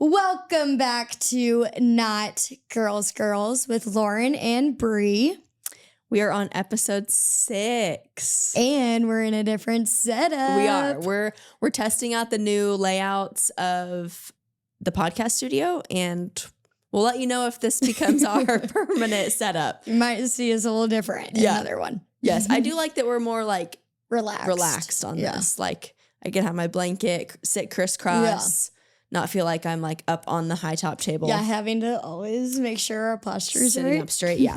Welcome back to Not Girls with Lorren and Bri. We are on episode 6. And we're in a different setup. We are. We're testing out the new layouts of the podcast studio, and we'll let you know if this becomes our permanent setup. You might see us a little different in another one. Yes, I do like that we're more like relaxed on this. Like I can have my blanket, sit crisscross. Not feel like I'm like up on the high top table. Yeah, having to always make sure our posture is sitting right. up straight. Yeah.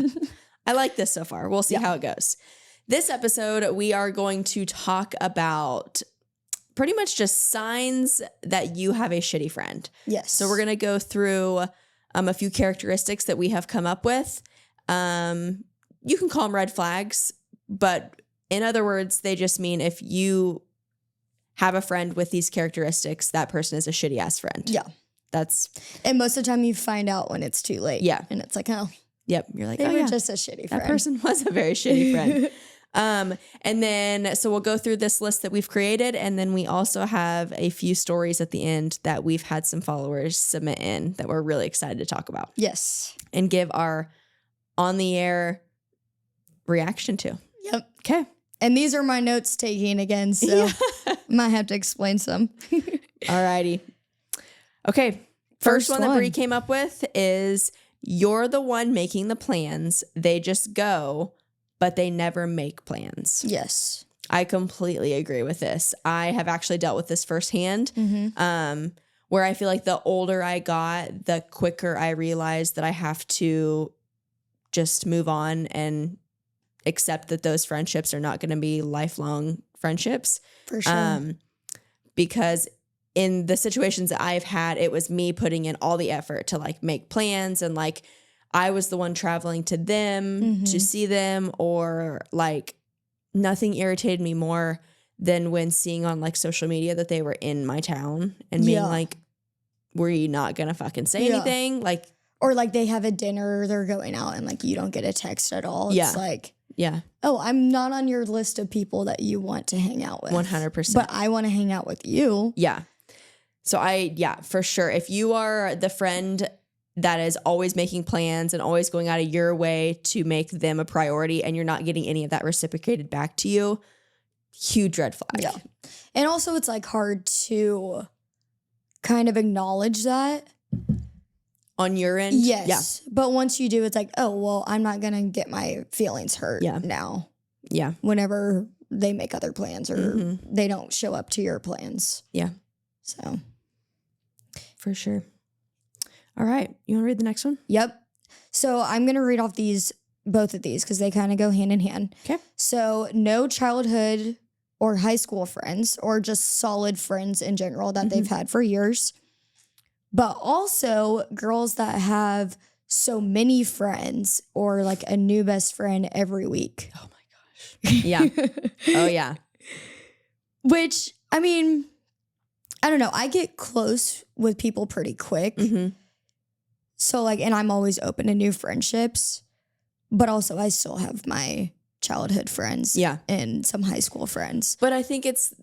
I like this so far. We'll see how it goes. This episode, we are going to talk about pretty much just signs that you have a shitty friend. Yes. So we're going to go through a few characteristics that we have come up with. You can call them red flags, but in other words, they just mean if you have a friend with these characteristics, that person is a shitty ass friend. Yeah. And most of the time you find out when it's too late. Yeah. And it's like, oh. Yep. You're like, they were just a shitty friend. That person was a very shitty friend. And then, so we'll go through this list that we've created. And then we also have a few stories at the end that we've had some followers submit in that we're really excited to talk about. Yes. And give our on the air reaction to. Yep. Okay. And these are my notes taking again, so might have to explain some. Alrighty. Okay. First one that Bri came up with is you're the one making the plans. They just go, but they never make plans. Yes. I completely agree with this. I have actually dealt with this firsthand, where I feel like the older I got, the quicker I realized that I have to just move on and accept that those friendships are not going to be lifelong friendships. For sure. Because in the situations that I've had, it was me putting in all the effort to like make plans, and like I was the one traveling to them to see them, or like nothing irritated me more than when seeing on like social media that they were in my town and being like, were you not going to fucking say anything? Like, or like they have a dinner, they're going out and like you don't get a text at all. It's like, oh, I'm not on your list of people that you want to hang out with. 100%. But I want to hang out with you. Yeah. So for sure. If you are the friend that is always making plans and always going out of your way to make them a priority and you're not getting any of that reciprocated back to you, huge red flag. Yeah. And also it's like hard to kind of acknowledge that. On your end? Yes. Yeah. But once you do, it's like, oh, well, I'm not going to get my feelings hurt now. Yeah. Whenever they make other plans or they don't show up to your plans. Yeah. So. For sure. All right. You want to read the next one? Yep. So I'm going to read off both of these because they kind of go hand in hand. Okay. So no childhood or high school friends or just solid friends in general that they've had for years. But also girls that have so many friends or like a new best friend every week. Oh my gosh. Yeah. Oh yeah. Which, I mean, I don't know. I get close with people pretty quick. So like, and I'm always open to new friendships, but also I still have my childhood friends and some high school friends. But I think it's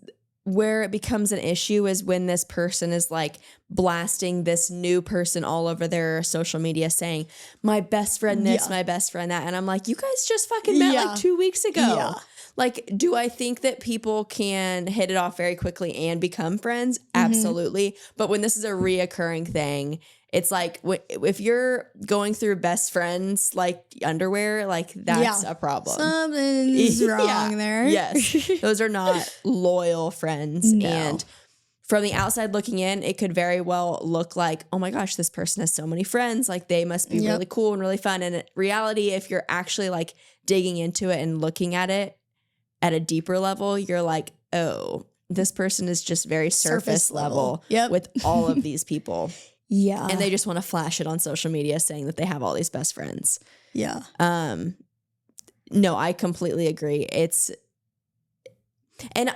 where it becomes an issue is when this person is like blasting this new person all over their social media saying, my best friend this, my best friend that. And I'm like, you guys just fucking met like 2 weeks ago. Yeah. Like, do I think that people can hit it off very quickly and become friends? Absolutely. But when this is a reoccurring thing, it's like if you're going through best friends like underwear, like that's a problem. Something's wrong there. Yes. Those are not loyal friends. No. And from the outside looking in, it could very well look like, oh my gosh, this person has so many friends. Like they must be really cool and really fun. And in reality, if you're actually like digging into it and looking at it at a deeper level, you're like, oh, this person is just very surface level with all of these people. Yeah. And they just want to flash it on social media saying that they have all these best friends. Yeah. No, I completely agree. And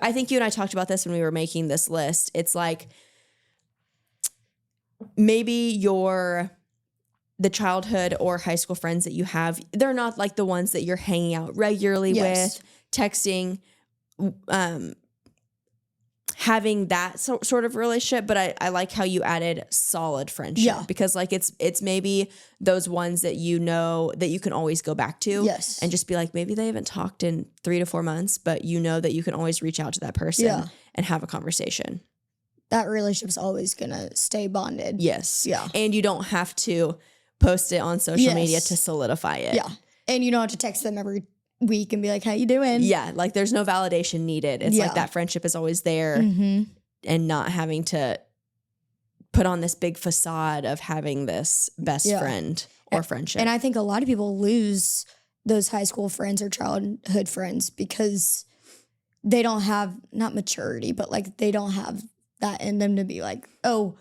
I think you and I talked about this when we were making this list. It's like maybe the childhood or high school friends that you have, they're not like the ones that you're hanging out regularly with, texting, having that sort of relationship, but I like how you added solid friendship because like it's maybe those ones that you know that you can always go back to and just be like, maybe they haven't talked in 3 to 4 months, but you know that you can always reach out to that person and have a conversation. That relationship's always gonna stay bonded. Yes. Yeah. And you don't have to post it on social media to solidify it. Yeah. And you don't have to text them every week and be like, how you doing? Yeah. Like there's no validation needed. It's like that friendship is always there and not having to put on this big facade of having this best friend or friendship. And I think a lot of people lose those high school friends or childhood friends because they don't have, not maturity, but like they don't have that in them to be like, oh,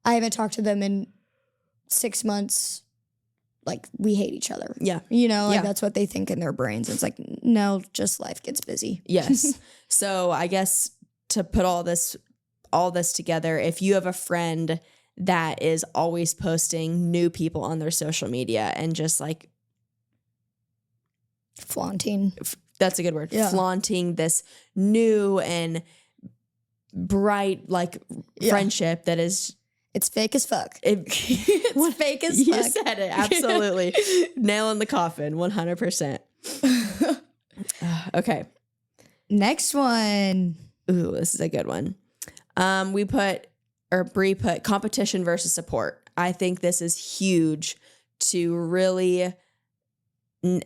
I haven't talked to them in 6 months. Like, we hate each other. Yeah. You know, like that's what they think in their brains. It's like, no, just life gets busy. Yes. So I guess to put all this together, if you have a friend that is always posting new people on their social media and just like flaunting. That's a good word. Yeah. Flaunting this new and bright like friendship that is... It's fake as fuck. It's fake as fuck. You said it. Absolutely. Nail in the coffin. 100%. Okay. Next one. Ooh, this is a good one. Bri put competition versus support. I think this is huge to really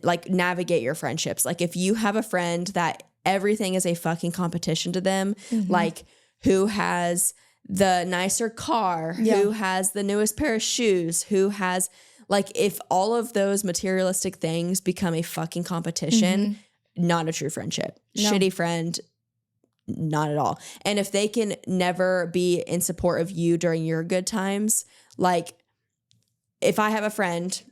like navigate your friendships. Like if you have a friend that everything is a fucking competition to them, like who has the nicer car, who has the newest pair of shoes, who has like, if all of those materialistic things become a fucking competition, not a true friendship. No. Shitty friend, not at all. And if they can never be in support of you during your good times, like if I have a friend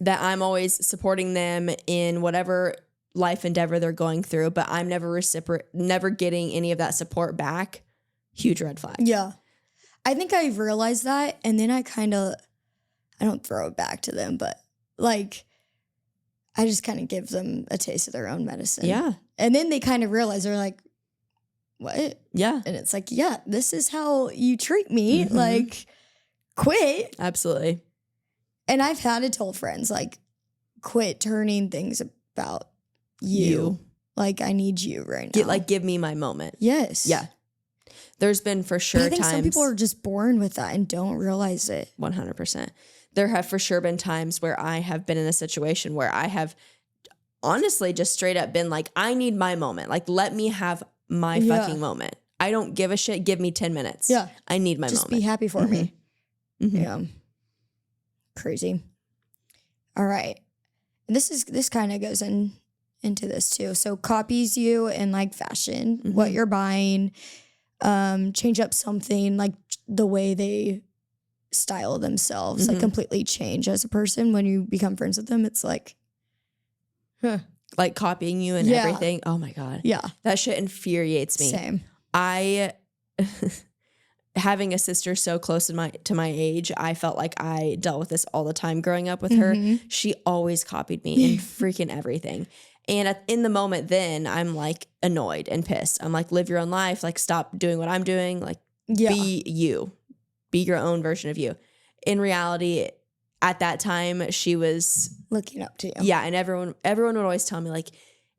that I'm always supporting them in whatever life endeavor they're going through, but I'm never getting any of that support back, huge red flag. Yeah. I think I've realized that, and then I don't throw it back to them, but like I just kind of give them a taste of their own medicine. Yeah. And then they kind of realize, they're like, what? Yeah. And it's like, yeah, this is how you treat me. Like, quit. Absolutely. And I've had to tell friends, like, quit turning things about you. Like, I need you right now. Give me my moment. Yes. Yeah. There's been for sure I think times. Some people are just born with that and don't realize it. 100%. There have for sure been times where I have been in a situation where I have honestly just straight up been like, I need my moment. Like, let me have my fucking moment. I don't give a shit. Give me 10 minutes. Yeah. I need my moment. Just be happy for me. Yeah. Crazy. All right. And this kind of goes into this too. So copies you in like fashion, what you're buying, change up something, like the way they style themselves, like completely change as a person when you become friends with them. It's like, like copying you and everything. Oh my God. Yeah. That shit infuriates me. Same. Having a sister so close to my age, I felt like I dealt with this all the time growing up with her. She always copied me in freaking everything. And in the moment then, I'm like annoyed and pissed. I'm like, live your own life. Like, stop doing what I'm doing. Like, be you. Be your own version of you. In reality, at that time, she was looking up to you. Yeah, and everyone would always tell me, like,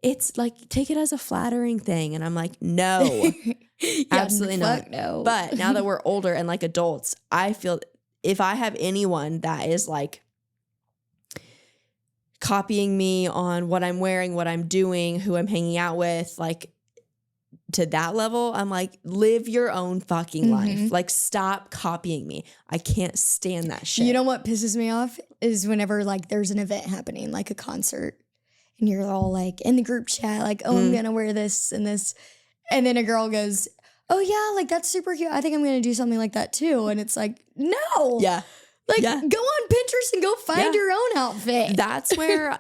it's like, take it as a flattering thing. And I'm like, no, absolutely not. No. But now that we're older and like adults, I feel if I have anyone that is like copying me on what I'm wearing, what I'm doing, who I'm hanging out with, like to that level, I'm like, live your own fucking life. Like, stop copying me. I can't stand that shit. You know what pisses me off is whenever like there's an event happening, like a concert, and you're all like in the group chat, like, oh, I'm gonna wear this and this. And then a girl goes, oh yeah, like that's super cute. I think I'm gonna do something like that too. And it's like, no. Yeah. Like, go on Pinterest and go find your own outfit. That's where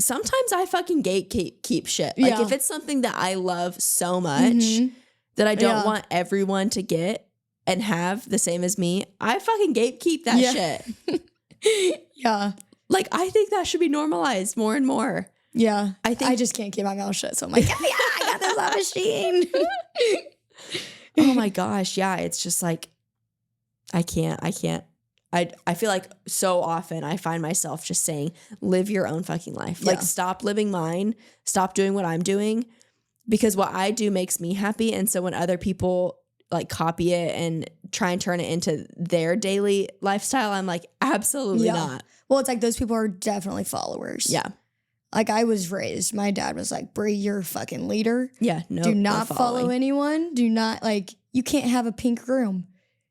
sometimes I fucking gatekeep shit. Like, if it's something that I love so much that I don't want everyone to get and have the same as me, I fucking gatekeep that shit. Yeah. Like, I think that should be normalized more and more. Yeah. I think I just can't keep my mouth shut. So I'm like, yeah, I got this on machine. oh my gosh. Yeah. It's just like, I can't. I feel like so often I find myself just saying, live your own fucking life. Yeah. Like, stop living mine. Stop doing what I'm doing, because what I do makes me happy. And so when other people like copy it and try and turn it into their daily lifestyle, I'm like, absolutely not. Well, it's like those people are definitely followers. Yeah. Like I was raised, my dad was like, Bri, you're a fucking leader. Yeah. No. Do not follow anyone. Do not like, you can't have a pink room.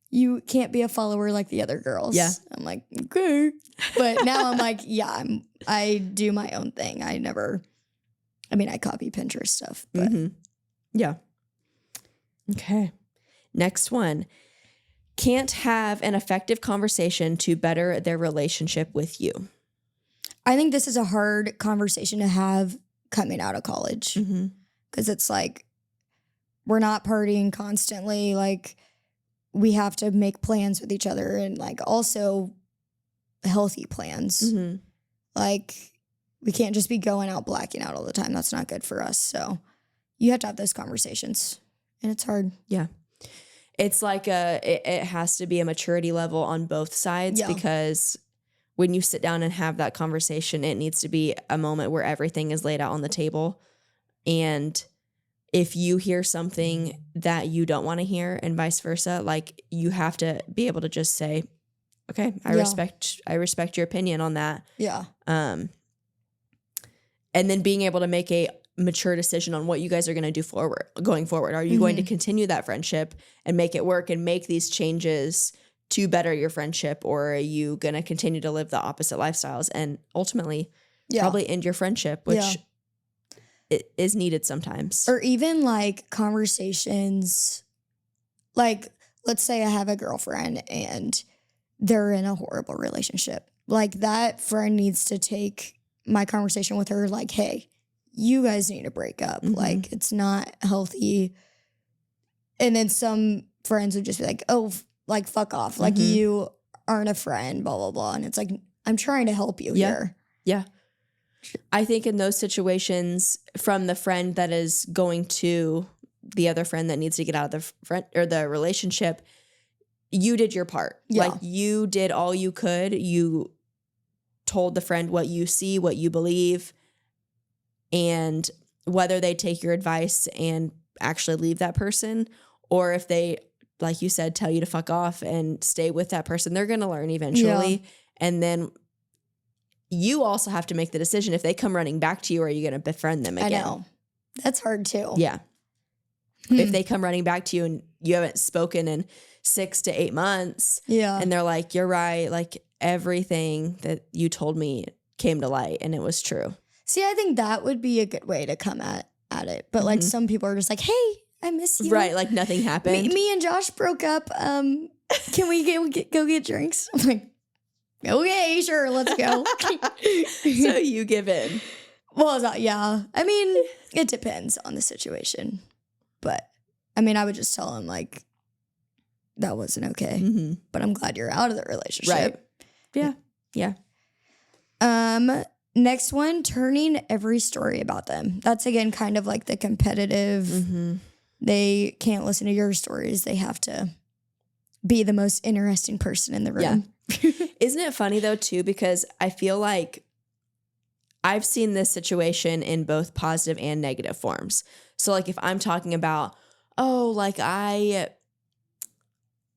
You can't be a follower like the other girls. Yeah. I'm like, okay. But now I'm like, yeah, I do my own thing. I copy Pinterest stuff, but yeah. Okay. Next one. Can't have an effective conversation to better their relationship with you. I think this is a hard conversation to have coming out of college, because it's like, we're not partying constantly. Like, we have to make plans with each other, and like also healthy plans. Like, we can't just be going out blacking out all the time. That's not good for us. So you have to have those conversations, and it's hard. Yeah. It's like it has to be a maturity level on both sides, because when you sit down and have that conversation, it needs to be a moment where everything is laid out on the table. And if you hear something that you don't want to hear and vice versa, like, you have to be able to just say, okay, I respect your opinion on that. Yeah. And then being able to make a mature decision on what you guys are going to do going forward. Are you going to continue that friendship and make it work and make these changes to better your friendship, or are you going to continue to live the opposite lifestyles and ultimately probably end your friendship, which it is needed sometimes. Or even like conversations, like, let's say I have a girlfriend and they're in a horrible relationship. Like, that friend needs to take my conversation with her like, hey, you guys need to break up. Like, it's not healthy. And then some friends would just be like, oh, like, fuck off. Like, you aren't a friend, blah, blah, blah. And it's like, I'm trying to help you here. Yeah. I think in those situations, from the friend that is going to the other friend that needs to get out of the friend or the relationship, you did your part. Yeah. Like, you did all you could. You told the friend what you see, what you believe, and whether they take your advice and actually leave that person, or if they, like you said, tell you to fuck off and stay with that person, they're going to learn eventually. Yeah. And then you also have to make the decision. If they come running back to you, are you going to befriend them again? I know. That's hard too. Yeah. If they come running back to you and you haven't spoken in 6 to 8 months, and they're like, you're right, like, everything that you told me came to light and it was true. See, I think that would be a good way to come at it. But like, some people are just like, hey, I miss you. Right, like nothing happened. Me and Josh broke up. Can we go get drinks? I'm like, okay, sure, let's go. So you give in. Well, yeah. I mean, it depends on the situation. But I mean, I would just tell him like, that wasn't okay. But I'm glad you're out of the relationship. Right. Yeah. Next one, turning every story about them. That's again kind of like the competitive. They can't listen to your stories. They have to be the most interesting person in the room. Yeah. Isn't it funny though too? Because I feel like I've seen this situation in both positive and negative forms. So like, if I'm talking about, oh, like I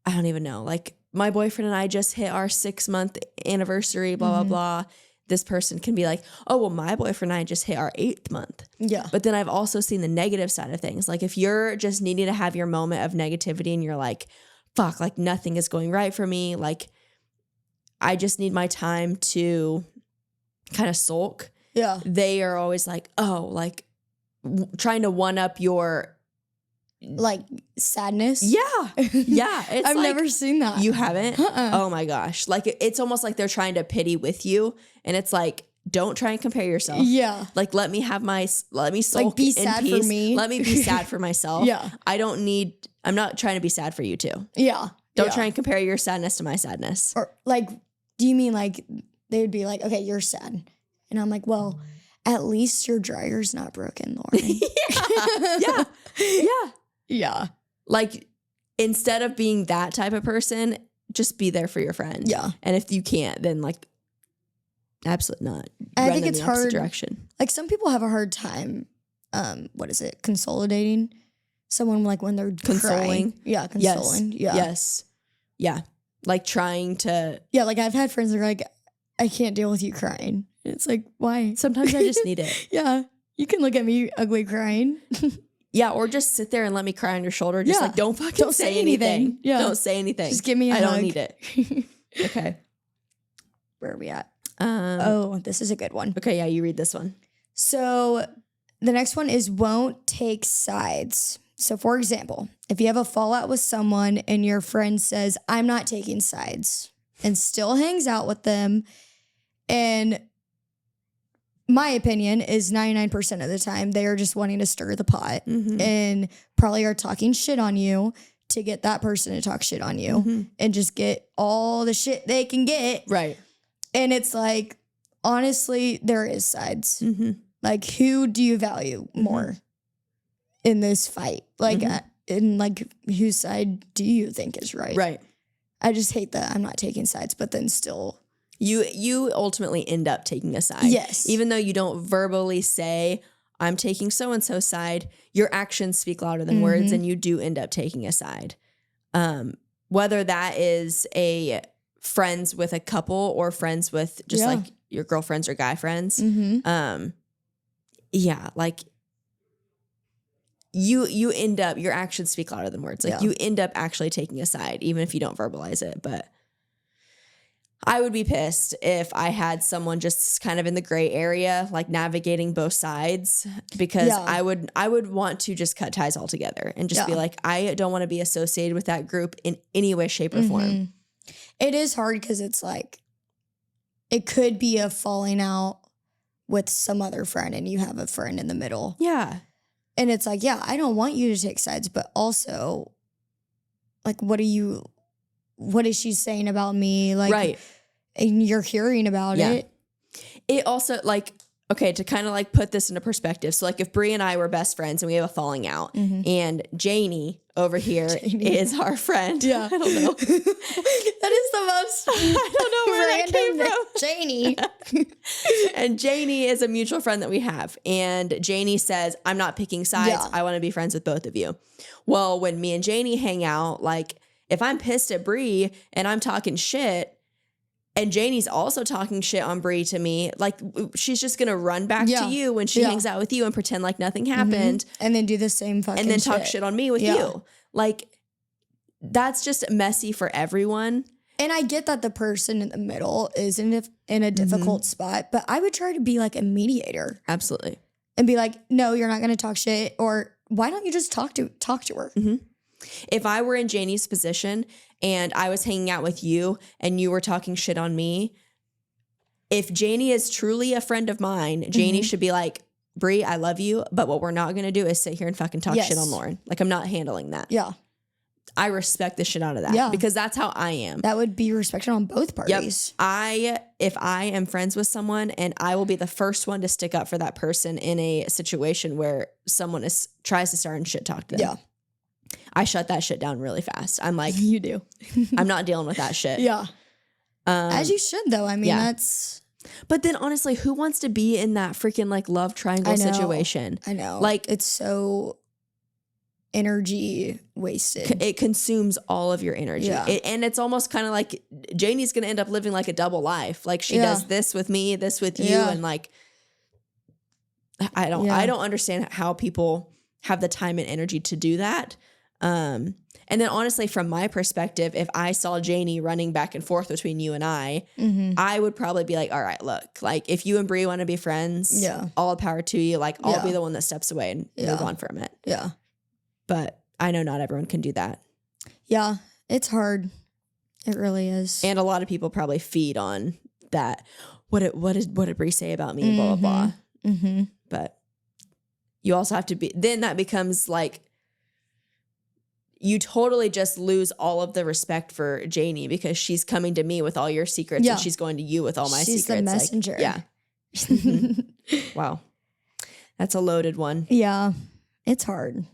don't even know, like my boyfriend and I just hit our 6-month anniversary, blah, blah, blah. This person can be like, oh, well, my boyfriend and I just hit our 8th month. Yeah. But then I've also seen the negative side of things. Like, if you're just needing to have your moment of negativity and you're like, fuck, like nothing is going right for me. Like, I just need my time to kind of sulk. Yeah. They are always like, oh, like trying to one up your like sadness. Yeah. It's I've never seen that. You haven't? Oh my gosh. Like, it's almost like they're trying to pity with you. And it's like, don't try and compare yourself. Yeah. Like, let me sulk like, be in sad peace. for me. Let me be sad for myself. Yeah. I'm not trying to be sad for you too. Yeah. Don't try and compare your sadness to my sadness. Or like, do you mean like, they would be like, okay, you're sad. And I'm like, well, at least your dryer's not broken, Lauren. Yeah. Like, instead of being that type of person, just be there for your friend. Yeah. And if you can't, then like, absolutely not. I Run think in it's the opposite hard. direction. Like, some people have a hard time, consolidating someone, like, when they're Consoling. crying. Yeah, consoling. Yes. Yeah. Yes. Yeah. Like, trying to. Yeah, like, I've had friends that are like, I can't deal with you crying. And it's like, why? Sometimes I just need it. Yeah. You can look at me ugly crying. Yeah, or just sit there and let me cry on your shoulder. Just like, don't fucking say anything. Yeah. Don't say anything. Just give me a I hug. don't need it. Okay. Where are we at? Oh, This is a good one. okay. Yeah, you read this one. So the next one is won't take sides. So, for example, if you have a fallout with someone and your friend says, I'm not taking sides, and still hangs out with them, and my opinion is 99% of the time they are just wanting to stir the pot and probably are talking shit on you to get that person to talk shit on you and just get all the shit they can get. Right. And it's like, honestly, there is sides. Like, who do you value more in this fight? Like, and like, whose side do you think is right? Right. I just hate that I'm not taking sides, but then still. You ultimately end up taking a side. Yes. Even though you don't verbally say, I'm taking so-and-so's side, your actions speak louder than words, and you do end up taking a side. Whether that is a friends with a couple or friends with just like your girlfriends or guy friends. Yeah, like you end up, your actions speak louder than words. Like you end up actually taking a side, even if you don't verbalize it. But I would be pissed if I had someone just kind of in the gray area, like navigating both sides, because I would want to just cut ties altogether and just be like, I don't want to be associated with that group in any way, shape, or form. It is hard because it's like, it could be a falling out with some other friend and you have a friend in the middle. Yeah. And it's like, yeah, I don't want you to take sides, but also, like, what is she saying about me? Like, right. And you're hearing about it. It also, like, okay, to kind of like put this into perspective. So like if Bri and I were best friends and we have a falling out and Janie over here is our friend. Yeah. I don't know. That is the most I don't know where that came from. Janie. And Janie is a mutual friend that we have. And Janie says, I'm not picking sides. Yeah. I want to be friends with both of you. Well, when me and Janie hang out, like if I'm pissed at Bri and I'm talking shit, and Janie's also talking shit on Bri to me, like she's just gonna run back to you when she hangs out with you and pretend like nothing happened, and then do the same fucking and then shit. talk shit on me with you. Like that's just messy for everyone. And I get that the person in the middle is in a difficult spot, but I would try to be like a mediator. Absolutely, and be like, no, you're not gonna talk shit, or why don't you just talk to her? If I were in Janie's position and I was hanging out with you and you were talking shit on me, if Janie is truly a friend of mine, Janie should be like, Bri, I love you, but what we're not going to do is sit here and fucking talk shit on Lorren. Like, I'm not handling that. Yeah. I respect the shit out of that because that's how I am. That would be respected on both parties. If I am friends with someone, and I will be the first one to stick up for that person in a situation where someone tries to start and shit talk to them. Yeah. I shut that shit down really fast. I'm like, you do. I'm not dealing with that shit. Yeah. As you should, though. I mean, that's. But then honestly, who wants to be in that freaking like love triangle situation? I know. Like, it's so energy wasted. It consumes all of your energy. Yeah. And it's almost kind of like Janie's going to end up living like a double life. Like she does this with me, this with you. And like, I don't understand how people have the time and energy to do that. And then honestly, from my perspective, if I saw Janie running back and forth between you and I would probably be like, all right, look, like if you and Bri want to be friends, all the power to you. Like I'll be the one that steps away and move on from it. Yeah. But I know not everyone can do that. Yeah. It's hard. It really is. And a lot of people probably feed on that. What did Bri say about me? Blah, blah, blah. But you also have to be, then that becomes like, you totally just lose all of the respect for Janie because she's coming to me with all your secrets and she's going to you with all my secrets. She's the messenger. Like, Wow. That's a loaded one. Yeah, it's hard.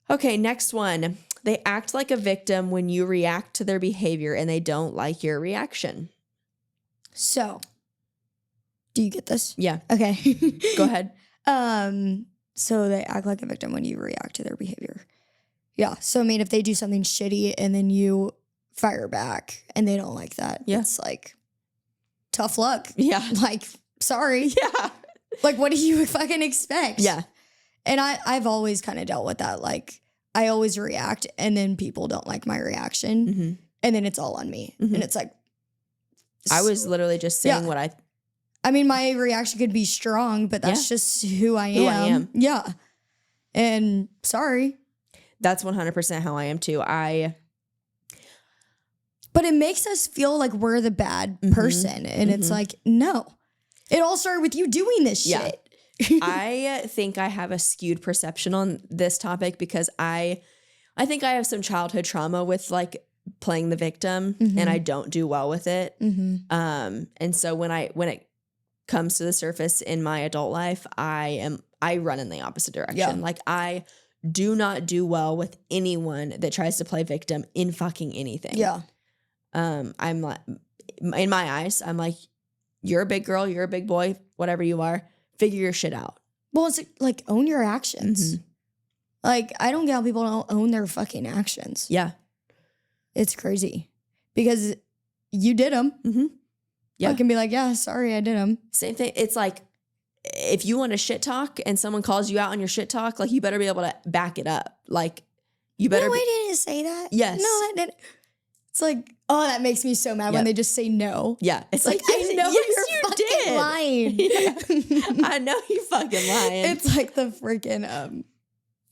Okay, next one. They act like a victim when you react to their behavior and they don't like your reaction. So, do you get this? Yeah. Okay. Go ahead. So they act like a victim when you react to their behavior. Yeah. So I mean, if they do something shitty and then you fire back and they don't like that, it's like tough luck. Yeah. Like, sorry. Yeah. Like, what do you fucking expect? Yeah. And I've always kind of dealt with that. Like, I always react and then people don't like my reaction. Mm-hmm. And then it's all on me. Mm-hmm. And it's like, I was literally just saying what I mean, my reaction could be strong, but that's just who I am. Yeah. And sorry. That's 100% how I am too. But it makes us feel like we're the bad person. And it's like, no. It all started with you doing this shit. I think I have a skewed perception on this topic because I think I have some childhood trauma with like playing the victim and I don't do well with it. And so when it comes to the surface in my adult life, I run in the opposite direction. Yeah. Like I do not do well with anyone that tries to play victim in fucking anything. Yeah. I'm like, in my eyes, I'm like, you're a big girl, you're a big boy, whatever you are, figure your shit out. Well, it's like own your actions. Like, I don't get how people don't own their fucking actions. Yeah. It's crazy because you did them. Yeah. I can be like, yeah, sorry, I did them. Same thing. It's like, if you want to shit talk and someone calls you out on your shit talk, like you better be able to back it up. Like you better. No, I didn't say that. Yes. No, I didn't. It's like, oh, that makes me so mad when they just say no. Yeah. It's like I know you're fucking lying. Yeah. I know you fucking lying. It's like the freaking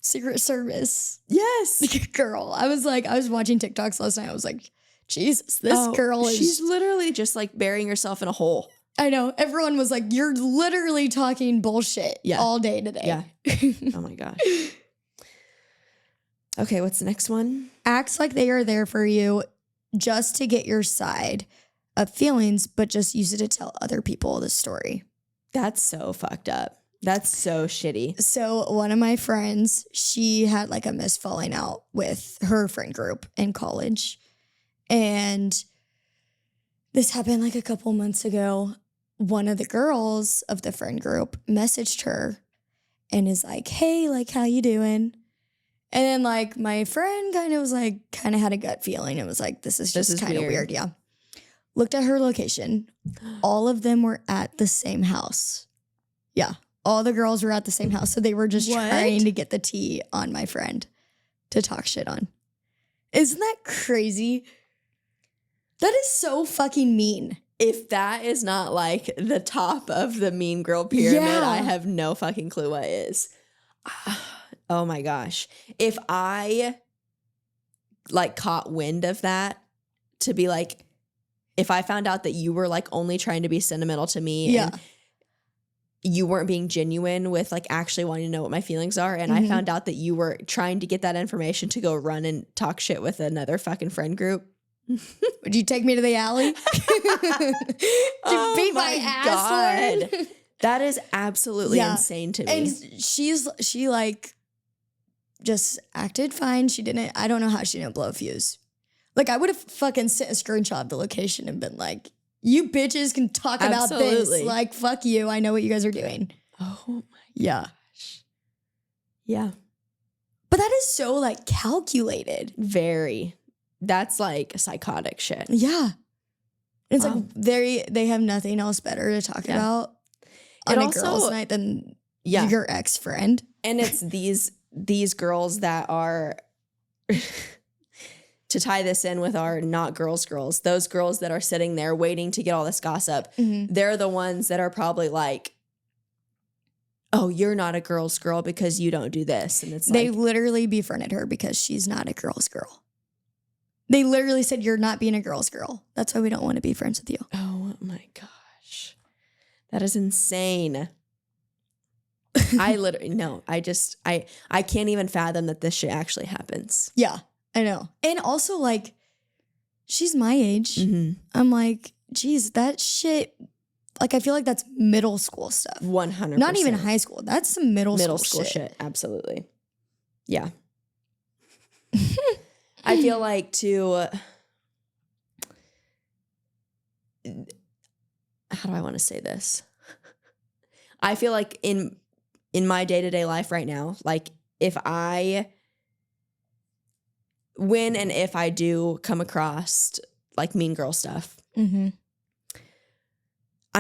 Secret Service. Yes. Girl. I was watching TikToks last night. I was like, Jesus, this girl is. She's literally just like burying herself in a hole. I know. Everyone was like, you're literally talking bullshit all day today. Yeah. Oh my gosh. Okay, what's the next one? Acts like they are there for you just to get your side of feelings, but just use it to tell other people the story. That's so fucked up. That's so shitty. So one of my friends, she had like a falling out with her friend group in college. And this happened like a couple months ago. One of the girls of the friend group messaged her and is like, hey, like, how you doing? And then like my friend kind of had a gut feeling. It was like, this is kind of weird. Yeah. Looked at her location. All of them were at the same house. Yeah. All the girls were at the same house. So they were just trying to get the tea on my friend to talk shit on. Isn't that crazy? That is so fucking mean. If that is not like the top of the mean girl pyramid, I have no fucking clue what is. Oh my gosh. If I like caught wind of that, to be like, if I found out that you were like only trying to be sentimental to me and you weren't being genuine with like actually wanting to know what my feelings are, and I found out that you were trying to get that information to go run and talk shit with another fucking friend group. Would you take me to the alley? To beat my ass, Lorren? That is absolutely insane to me. And she like just acted fine. I don't know how she didn't blow a fuse. Like I would have fucking sent a screenshot of the location and been like, you bitches can talk about this. Like, fuck you. I know what you guys are doing. Oh my gosh. Yeah. But that is so like calculated. Very. That's like psychotic shit. Yeah. It's like they have nothing else better to talk about on a girls' night than your ex-friend. And it's these girls that are, to tie this in with our not girls, those girls that are sitting there waiting to get all this gossip, they're the ones that are probably like, oh, you're not a girl's girl because you don't do this. And it's they literally befriended her because she's not a girl's girl. They literally said, you're not being a girl's girl. That's why we don't want to be friends with you. Oh my gosh. That is insane. I can't even fathom that this shit actually happens. Yeah, I know. And also like, she's my age. I'm like, geez, that shit like, I feel like that's middle school stuff. 100%. Not even high school. That's some middle school shit. Absolutely. Yeah. I feel like how do I want to say this? I feel like in my day-to-day life right now, like when and if I do come across like mean girl stuff, I'm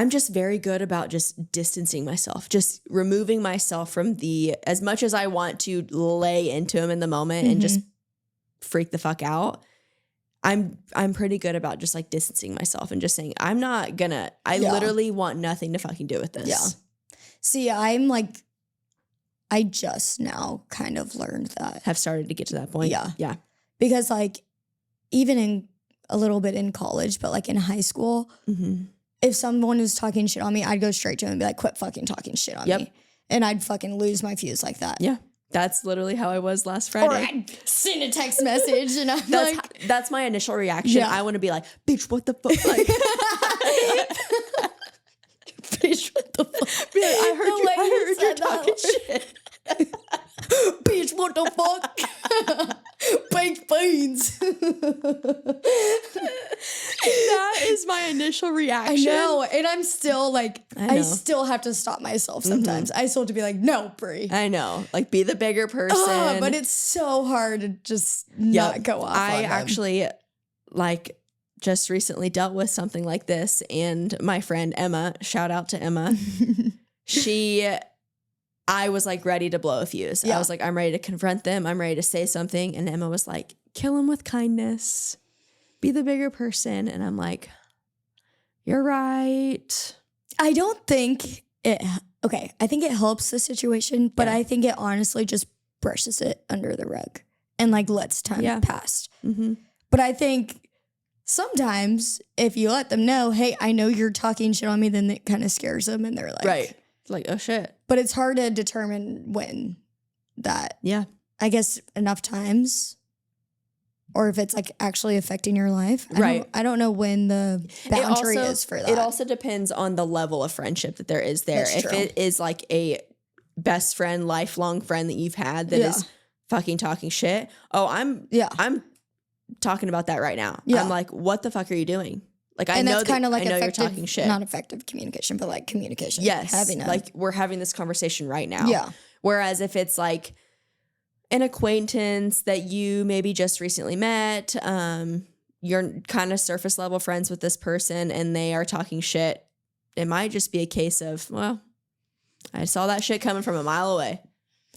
just very good about just distancing myself, just removing myself from as much as I want to lay into him in the moment and just freak the fuck out. I'm pretty good about just like distancing myself and just saying, I'm not gonna, I literally want nothing to fucking do with this. Yeah. See, I just now kind of learned that. Have started to get to that point. Yeah. Yeah. Because like, even in a little bit in college, but like in high school, if someone was talking shit on me, I'd go straight to him and be like, quit fucking talking shit on me. And I'd fucking lose my fuse like that. Yeah. That's literally how I was last Friday. Or I'd send a text message and I'm that's my initial reaction. Yeah. I want to be like, bitch, what the fuck? Like, bitch, what the fuck? I heard you talking shit. Bitch, what the fuck? Baked beans. That is my initial reaction. I know. And I'm still like, I still have to stop myself sometimes. I still have to be like, no, Bri. I know. Like, be the bigger person. But it's so hard to just not go off I on them. actually, like, just recently dealt with something like this. And my friend Emma, shout out to Emma, I was like ready to blow a fuse. I was like, I'm ready to confront them. I'm ready to say something. And Emma was like, kill him with kindness. Be the bigger person. And I'm like, you're right. I don't think I think it helps the situation, but I think it honestly just brushes it under the rug and like lets time pass. But I think sometimes if you let them know, hey, I know you're talking shit on me, then it kind of scares them and they're like, right. Like, oh shit. But it's hard to determine when that. Yeah. I guess enough times. Or if it's like actually affecting your life. I don't know when the boundary is for that. It also depends on the level of friendship that there is there. If it is like a best friend, lifelong friend that you've had that is fucking talking shit. Oh, I'm talking about that right now. Yeah. I'm like, what the fuck are you doing? Like, I know you're talking shit. Not effective communication, but like communication. Yes. Like, we're having this conversation right now. Yeah. Whereas if it's like an acquaintance that you maybe just recently met, you're kind of surface level friends with this person and they are talking shit, it might just be a case of, well, I saw that shit coming from a mile away.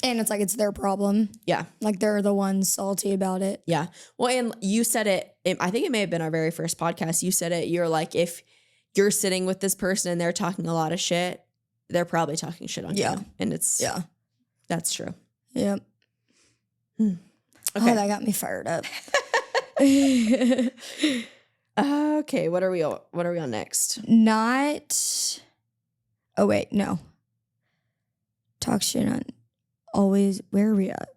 And it's like, it's their problem. Yeah. Like, they're the ones salty about it. Yeah. Well, and you said it, I think it may have been our very first podcast. You said it, you're like, if you're sitting with this person and they're talking a lot of shit, they're probably talking shit on you. And that's true. Yep. Okay. Oh, that got me fired up. Okay. What are we on next? Oh, wait, no. Talk shit on. Always, where are we at?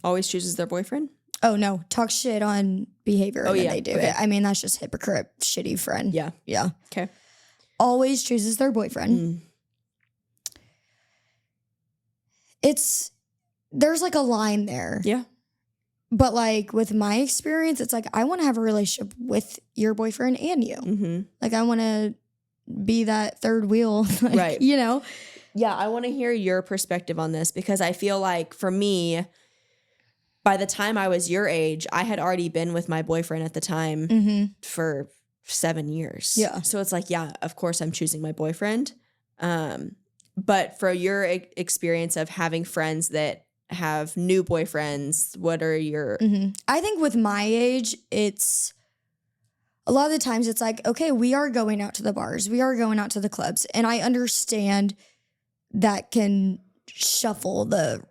Always chooses their boyfriend? Oh, no. Talk shit on behavior and then they do it. I mean, that's just hypocrite, shitty friend. Yeah. Yeah. Okay. Always chooses their boyfriend. There's like a line there. Yeah. But like with my experience, it's like, I want to have a relationship with your boyfriend and you. Like, I want to be that third wheel. Like, right. You know? Yeah, I want to hear your perspective on this because I feel like for me, by the time I was your age, I had already been with my boyfriend at the time for 7 years. Yeah. So it's like, yeah, of course I'm choosing my boyfriend. But for your experience of having friends that have new boyfriends, what are your... I think with my age, it's... A lot of the times it's like, okay, we are going out to the bars. We are going out to the clubs. And I understand... that can shuffle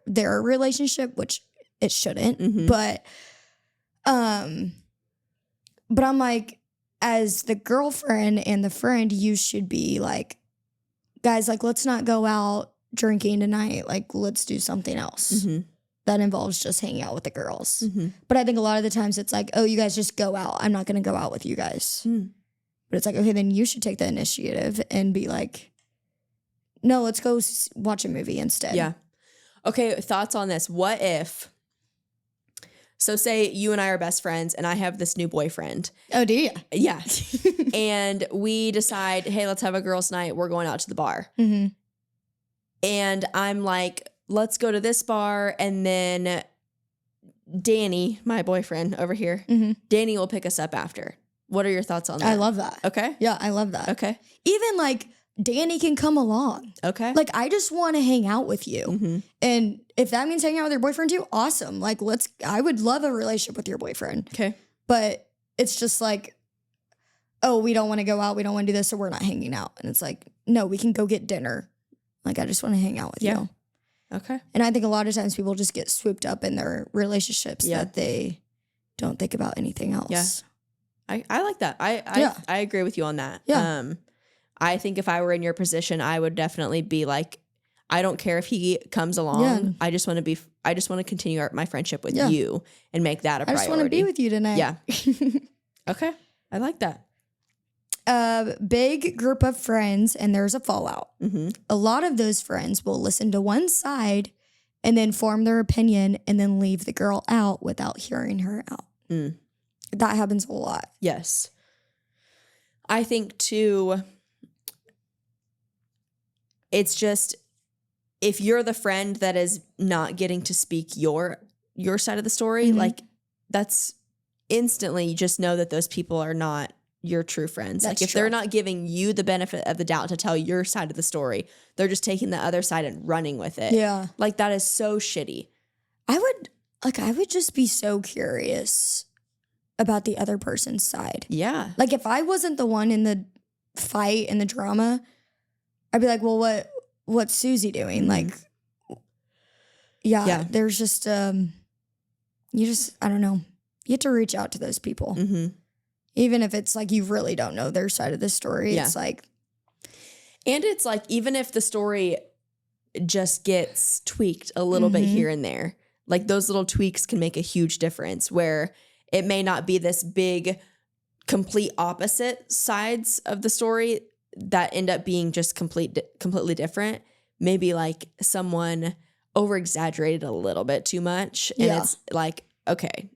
their relationship, which it shouldn't. But I'm like, as the girlfriend and the friend, you should be like, guys, like, let's not go out drinking tonight. Like, let's do something else that involves just hanging out with the girls. But I think a lot of the times it's like, oh, you guys just go out. I'm not going to go out with you guys. But it's like, okay, then you should take the initiative and be like, no, let's go watch a movie instead. Yeah. Okay, thoughts on this. What if, so say you and I are best friends and I have this new boyfriend. Oh, do you? Yeah. And we decide, hey, let's have a girls' night. We're going out to the bar. Mm-hmm. And I'm like, let's go to this bar. And then Danny, my boyfriend over here, Danny will pick us up after. What are your thoughts on that? I love that. Okay. Yeah, I love that. Okay. Even like Danny can come along. Okay. Like, I just want to hang out with you. Mm-hmm. And if that means hanging out with your boyfriend too, awesome. Like, I would love a relationship with your boyfriend. Okay. But it's just like, oh, we don't want to go out. We don't want to do this. So we're not hanging out. And it's like, no, we can go get dinner. Like, I just want to hang out with you. Okay. And I think a lot of times people just get swooped up in their relationships that they don't think about anything else. Yeah. I like that. I agree with you on that. Yeah. I think if I were in your position, I would definitely be like, I don't care if he comes along. Yeah. I just want to continue my friendship with you and make that a priority. I just want to be with you tonight. Yeah. Okay. I like that. A big group of friends and there's a fallout. Mm-hmm. A lot of those friends will listen to one side and then form their opinion and then leave the girl out without hearing her out. Mm. That happens a lot. Yes. I think too, it's just, if you're the friend that is not getting to speak your side of the story, like that's instantly, you just know that those people are not your true friends. That's like if true. they're not giving you the benefit of the doubt to tell your side of the story, they're just taking the other side and running with it. Yeah. Like that is so shitty. I would just be so curious about the other person's side. Yeah. Like if I wasn't the one in the fight and the drama, I'd be like, well, what's Susie doing? Like, yeah, there's just, I don't know. You have to reach out to those people. Mm-hmm. Even if it's like you really don't know their side of the story. Yeah. It's like. And it's like, even if the story just gets tweaked a little bit here and there, like those little tweaks can make a huge difference where it may not be this big, complete opposite sides of the story that end up being just completely different. Maybe like someone over-exaggerated a little bit too much. And it's like, okay,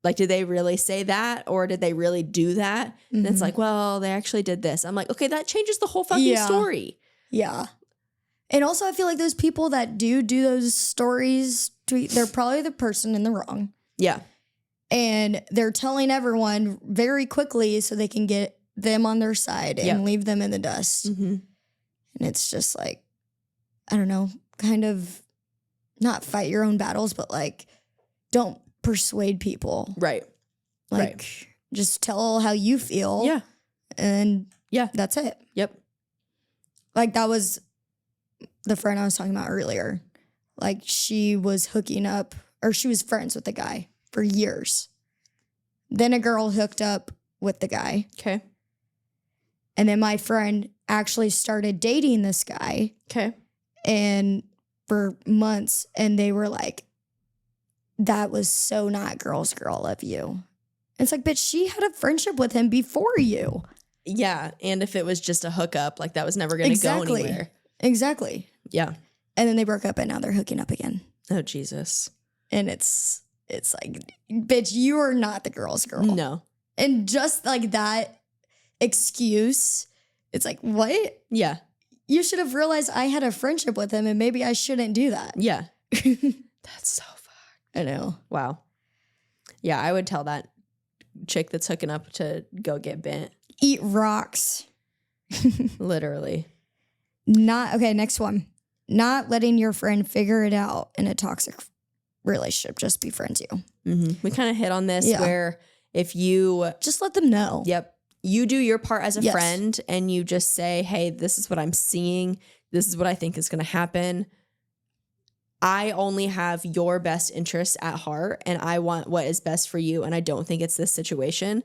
like, did they really say that or did they really do that? And it's like, well, they actually did this. I'm like, okay, that changes the whole fucking story. Yeah. And also I feel like those people that do those stories, they're probably the person in the wrong. Yeah. And they're telling everyone very quickly so they can get them on their side and leave them in the dust. Mm-hmm. And it's just like, I don't know, kind of not fight your own battles, but like don't persuade people. Right. Like just tell how you feel. Yeah. And that's it. Yep. Like that was the friend I was talking about earlier. Like she was hooking up or she was friends with the guy for years. Then a girl hooked up with the guy. Okay. And then my friend actually started dating this guy. Okay. And for months. And they were like, that was so not girl's girl of you. It's like, bitch, she had a friendship with him before you. Yeah. And if it was just a hookup, like that was never going to go anywhere. Exactly. Yeah. And then they broke up and now they're hooking up again. Oh, Jesus. And it's like, bitch, you are not the girl's girl. No. And just like that excuse, it's like, what? Yeah. You should have realized I had a friendship with him and maybe I shouldn't do that. Yeah. That's so fucked. I know. Wow. Yeah, I would tell that chick that's hooking up to go get bent. Eat rocks. Literally. Okay, next one. Not letting your friend figure it out in a toxic relationship. Just befriends you. Mm-hmm. We kind of hit on this where if you... Just let them know. Yep. You do your part as a friend and you just say, hey, this is what I'm seeing. This is what I think is going to happen. I only have your best interests at heart and I want what is best for you. And I don't think it's this situation.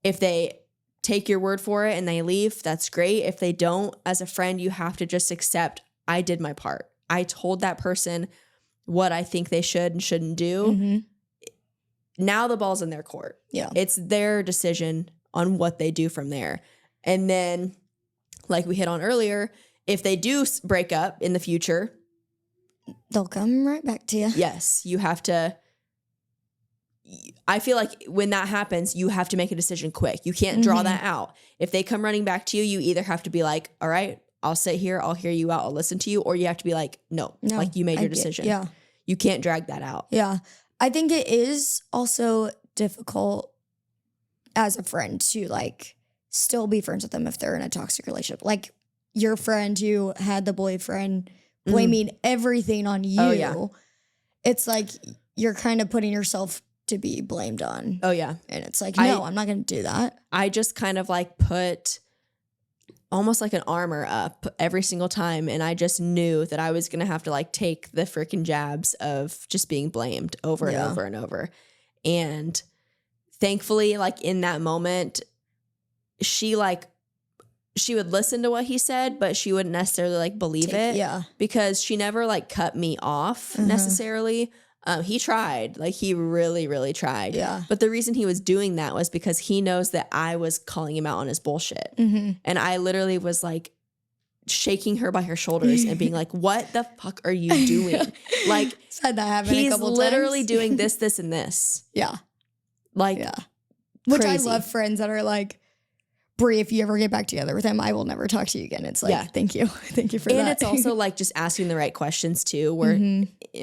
If they take your word for it and they leave, that's great. If they don't, as a friend, you have to just accept I did my part. I told that person what I think they should and shouldn't do. Mm-hmm. Now the ball's in their court. Yeah. It's their decision on what they do from there. And then, like we hit on earlier, if they do break up in the future, they'll come right back to you. Yes, you have to. I feel like when that happens, you have to make a decision quick. You can't draw that out. If they come running back to you, you either have to be like, all right, I'll sit here, I'll hear you out, I'll listen to you, or you have to be like, no, like you made your decision. Yeah. You can't drag that out. Yeah. I think it is also difficult as a friend to like still be friends with them if they're in a toxic relationship. Like your friend who had the boyfriend blaming everything on you. Oh, yeah. It's like you're kind of putting yourself to be blamed on. Oh, yeah. And it's like, no, I'm not going to do that. I just kind of like put almost like an armor up every single time. And I just knew that I was going to have to like take the freaking jabs of just being blamed over and over and over. And thankfully, like in that moment, she would listen to what he said, but she wouldn't necessarily like believe it. Yeah. Because she never like cut me off necessarily. He tried, like he really, really tried. Yeah. But the reason he was doing that was because he knows that I was calling him out on his bullshit. And I literally was like shaking her by her shoulders and being like, what the fuck are you doing? Like, had that happen a couple he's literally times. doing this, this, and this. Yeah. Like, Which crazy. I love friends that are like, Bri, if you ever get back together with him, I will never talk to you again. It's like, thank you. Thank you for that. And it's also like just asking the right questions too, where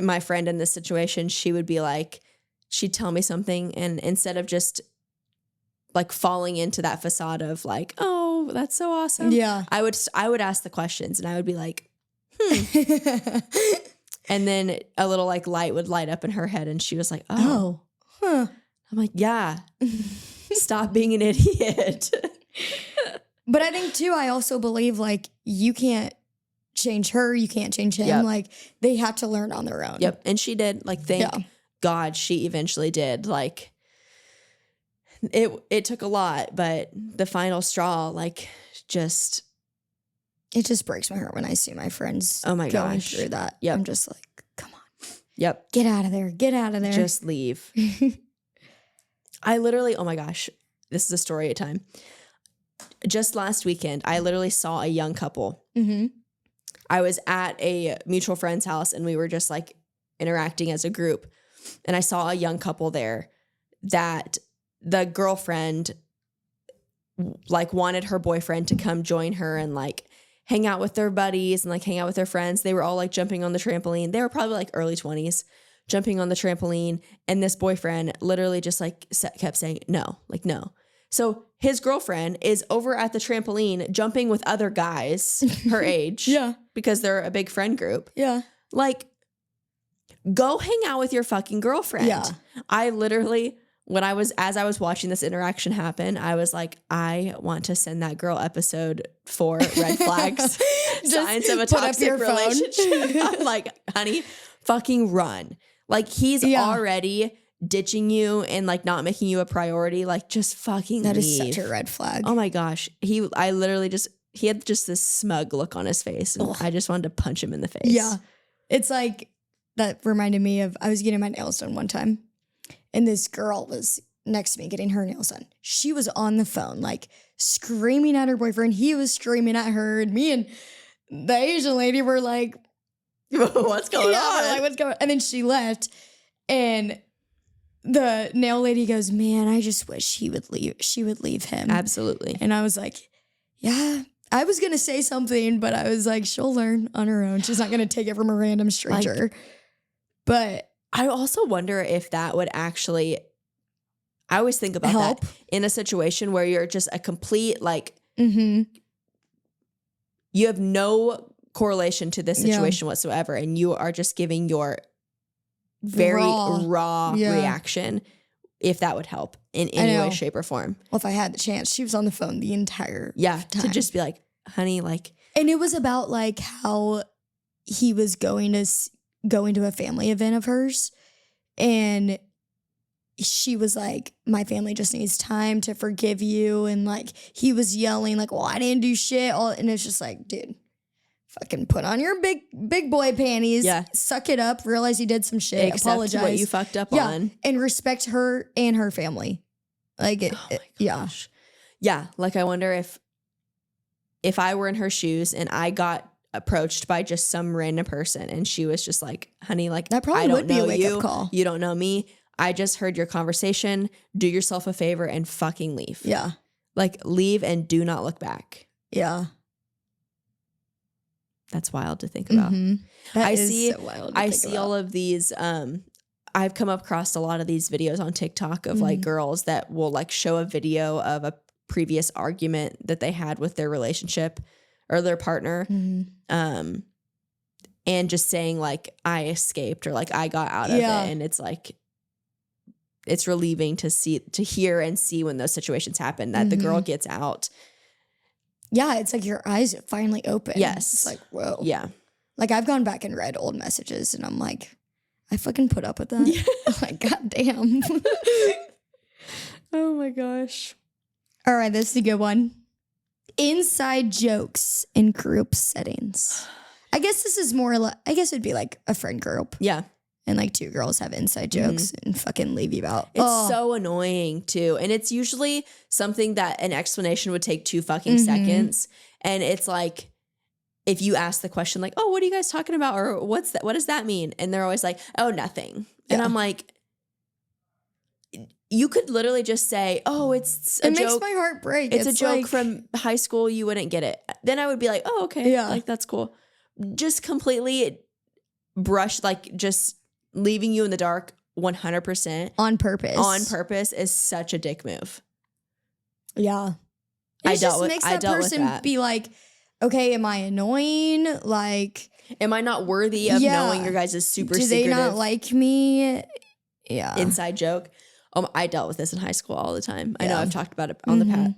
my friend in this situation, she would be like, she'd tell me something, and instead of just like falling into that facade of like, oh, that's so awesome. Yeah. I would ask the questions and I would be like, and then a little like light would light up in her head and she was like, oh. Huh. I'm like, yeah, stop being an idiot. But I think too, I also believe like you can't change her, you can't change him. Like they have to learn on their own. Yep. And she did. Like, thank God she eventually did. Like it took a lot, but the final straw, like just. It just breaks my heart when I see my friends going through that. Yep. I'm just like, come on. Yep. Get out of there. Get out of there. Just leave. I literally, oh my gosh, this is a story of time. Just last weekend, I literally saw a young couple. I was at a mutual friend's house and we were just like interacting as a group. And I saw a young couple there that the girlfriend like wanted her boyfriend to come join her and like hang out with their buddies and like hang out with their friends. They were all like jumping on the trampoline. They were probably like early 20s. Jumping on the trampoline, and this boyfriend literally just like kept saying no, like no. So his girlfriend is over at the trampoline jumping with other guys her age, because they're a big friend group. Yeah, like go hang out with your fucking girlfriend. Yeah, I literally as I was watching this interaction happen, I was like, I want to send that girl episode 4 red flags, signs of a toxic relationship. I'm like, honey, fucking run. Like he's already ditching you and like not making you a priority. Like just fucking that leave. is such a red flag. Oh my gosh. He had just this smug look on his face and I just wanted to punch him in the face. Yeah. It's like, that reminded me of, I was getting my nails done one time and this girl was next to me getting her nails done. She was on the phone, like screaming at her boyfriend. He was screaming at her, and me and the Asian lady were like, what's going on? Like, what's going on? And then she left, and the nail lady goes, man, I just wish she would leave him. Absolutely. And I was like, yeah. I was going to say something, but I was like, she'll learn on her own. She's not going to take it from a random stranger. Like, but I also wonder if that would actually, I always think about help that in a situation where you're just a complete, like, you have no correlation to this situation whatsoever, and you are just giving your very raw reaction, if that would help in any way, shape, or form. Well, if I had the chance, she was on the phone the entire time. To just be like, honey, like. And it was about like how he was going to a family event of hers, and she was like, my family just needs time to forgive you, and like he was yelling like, well, I didn't do shit, and it's just like, dude, fucking put on your big boy panties, suck it up, realize you did some shit, apologize, what you fucked up on, and respect her and her family. Like, oh my gosh. Yeah. Like, I wonder if I were in her shoes and I got approached by just some random person and she was just like, honey, like, That probably I don't would be know a wake you. up call. You don't know me. I just heard your conversation. Do yourself a favor and fucking leave. Yeah. Like, leave and do not look back. Yeah. That's wild to think about. That is so wild to I think see about. all of these. I've come across a lot of these videos on TikTok of like girls that will like show a video of a previous argument that they had with their relationship or their partner. And just saying like, I escaped or like I got out of it. And it's like, it's relieving to hear and see when those situations happen that the girl gets out. Yeah, it's like your eyes finally open. Yes. It's like, whoa. Yeah. Like, I've gone back and read old messages and I'm like, I fucking put up with that. Yeah. Like, goddamn. Oh my gosh. All right, this is a good one. Inside jokes in group settings. I guess this is more like, I guess it'd be like a friend group. Yeah. And like two girls have inside jokes and fucking leave you out. It's so annoying too. And it's usually something that an explanation would take 2 fucking seconds. And it's like, if you ask the question like, oh, what are you guys talking about? Or what's that? What does that mean? And they're always like, oh, nothing. And I'm like, you could literally just say, oh, it's a joke. It makes my heart break. It's a joke from high school. You wouldn't get it. Then I would be like, oh, okay. Yeah. Like, that's cool. Just completely brush, like just leaving you in the dark 100%. On purpose. On purpose is such a dick move. Yeah. I It just makes that person be like, okay, am I annoying? Like, am I not worthy of knowing your guys' super secretive? Do they not like me? Yeah. Inside joke. I dealt with this in high school all the time. I know I've talked about it on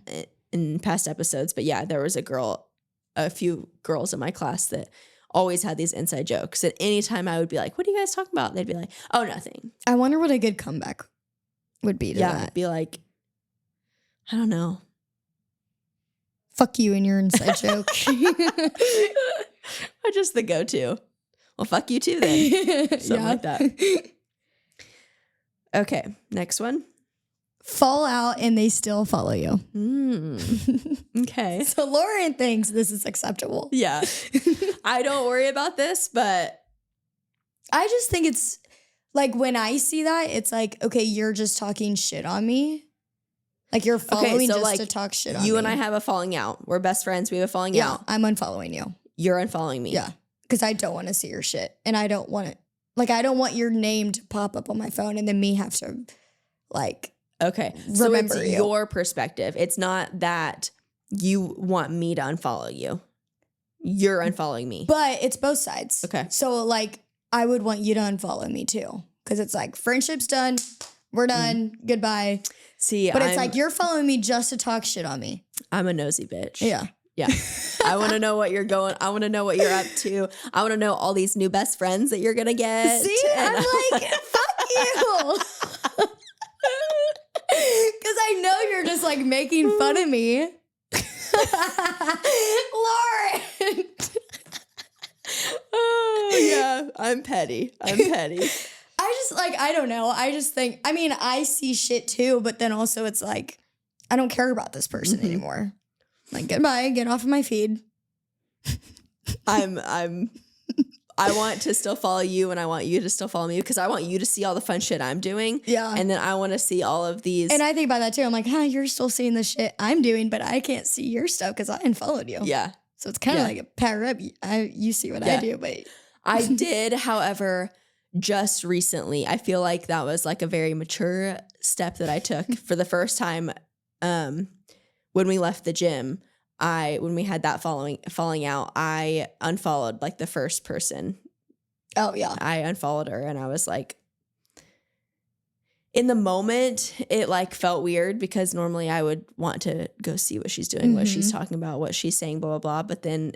in past episodes, but yeah, there was a few girls in my class that always had these inside jokes. And anytime I would be like, what are you guys talking about? They'd be like, oh, nothing. I wonder what a good comeback would be to that. It'd be like, I don't know. Fuck you and your inside joke. Or just the go-to. Well, fuck you too then. Something like that. Okay, next one. Fall out and they still follow you. Okay. So Lorren thinks this is acceptable. Yeah. I don't worry about this, but I just think it's like when I see that, it's like, okay, you're just talking shit on me. Like you're following just like to talk shit on me. You and I have a falling out. We're best friends. We have a falling out. I'm unfollowing you. You're unfollowing me. Yeah. Because I don't want to see your shit. And I don't want it. Like, I don't want your name to pop up on my phone and then me have to, like, okay. So it's your perspective. It's not that you want me to unfollow you. You're unfollowing me. But it's both sides. Okay. So, like, I would want you to unfollow me, too. Because it's like, friendship's done. We're done. Goodbye. See, but it's like, you're following me just to talk shit on me. I'm a nosy bitch. Yeah. Yeah. I want to know what you're going. I want to know what you're up to. I want to know all these new best friends that you're going to get. See, I'm like, fuck you. Because I know you're just like making fun of me. Lorren. Oh, yeah. I'm petty. I just like, I don't know. I just think, I mean, I see shit too, but then also it's like, I don't care about this person anymore. Like, goodbye, get off of my feed. I want to still follow you and I want you to still follow me because I want you to see all the fun shit I'm doing. Yeah. And then I want to see all of these. And I think about that too. I'm like, you're still seeing the shit I'm doing, but I can't see your stuff because I unfollowed you. Yeah. So it's kind of like a power up. You see what I do, but. I did, however, just recently, I feel like that was like a very mature step that I took for the first time. When we left the gym, when we had that falling out, I unfollowed like the first person. Oh yeah. I unfollowed her and I was like, in the moment, it like felt weird because normally I would want to go see what she's doing, what she's talking about, what she's saying, blah, blah, blah. But then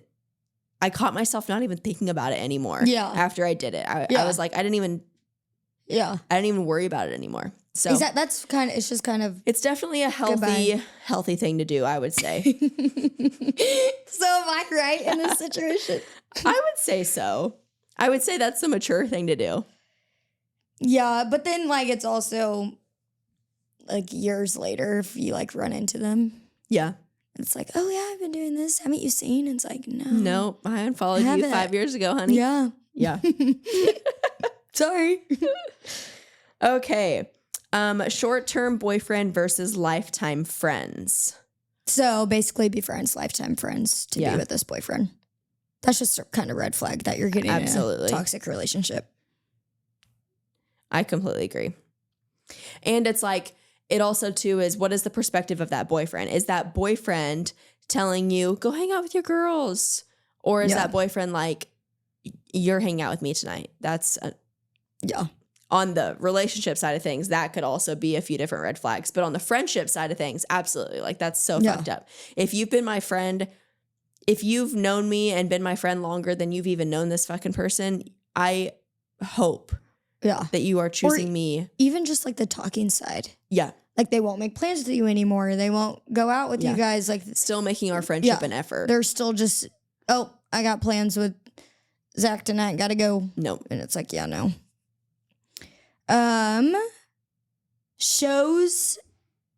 I caught myself not even thinking about it anymore. Yeah. After I did it, I was like, I didn't even worry about it anymore. So that's kind of, it's just kind of. It's definitely a healthy thing to do, I would say. So am I right in this situation? I would say so. I would say that's the mature thing to do. Yeah, but then like it's also like years later if you like run into them. Yeah. It's like, oh yeah, I've been doing this. Haven't you seen? And it's like, no. No, I unfollowed you 5 years ago, honey. Yeah. Yeah. Sorry. Okay. Short-term boyfriend versus lifetime friends. So basically be friends, lifetime friends to be with this boyfriend. That's just a kind of red flag that you're getting in a toxic relationship. I completely agree. And it's like, it also too is, what is the perspective of that boyfriend? Is that boyfriend telling you, go hang out with your girls? Or is that boyfriend like, you're hanging out with me tonight? That's on the relationship side of things, that could also be a few different red flags. But on the friendship side of things, absolutely. Like, that's so fucked up. If you've been my friend, if you've known me and been my friend longer than you've even known this fucking person, I hope that you are choosing me. Even just like the talking side. Yeah. Like, they won't make plans with you anymore. They won't go out with you guys. Like, still making our friendship an effort. They're still just, oh, I got plans with Zach tonight. Gotta go. No. And it's like, yeah, no. Shows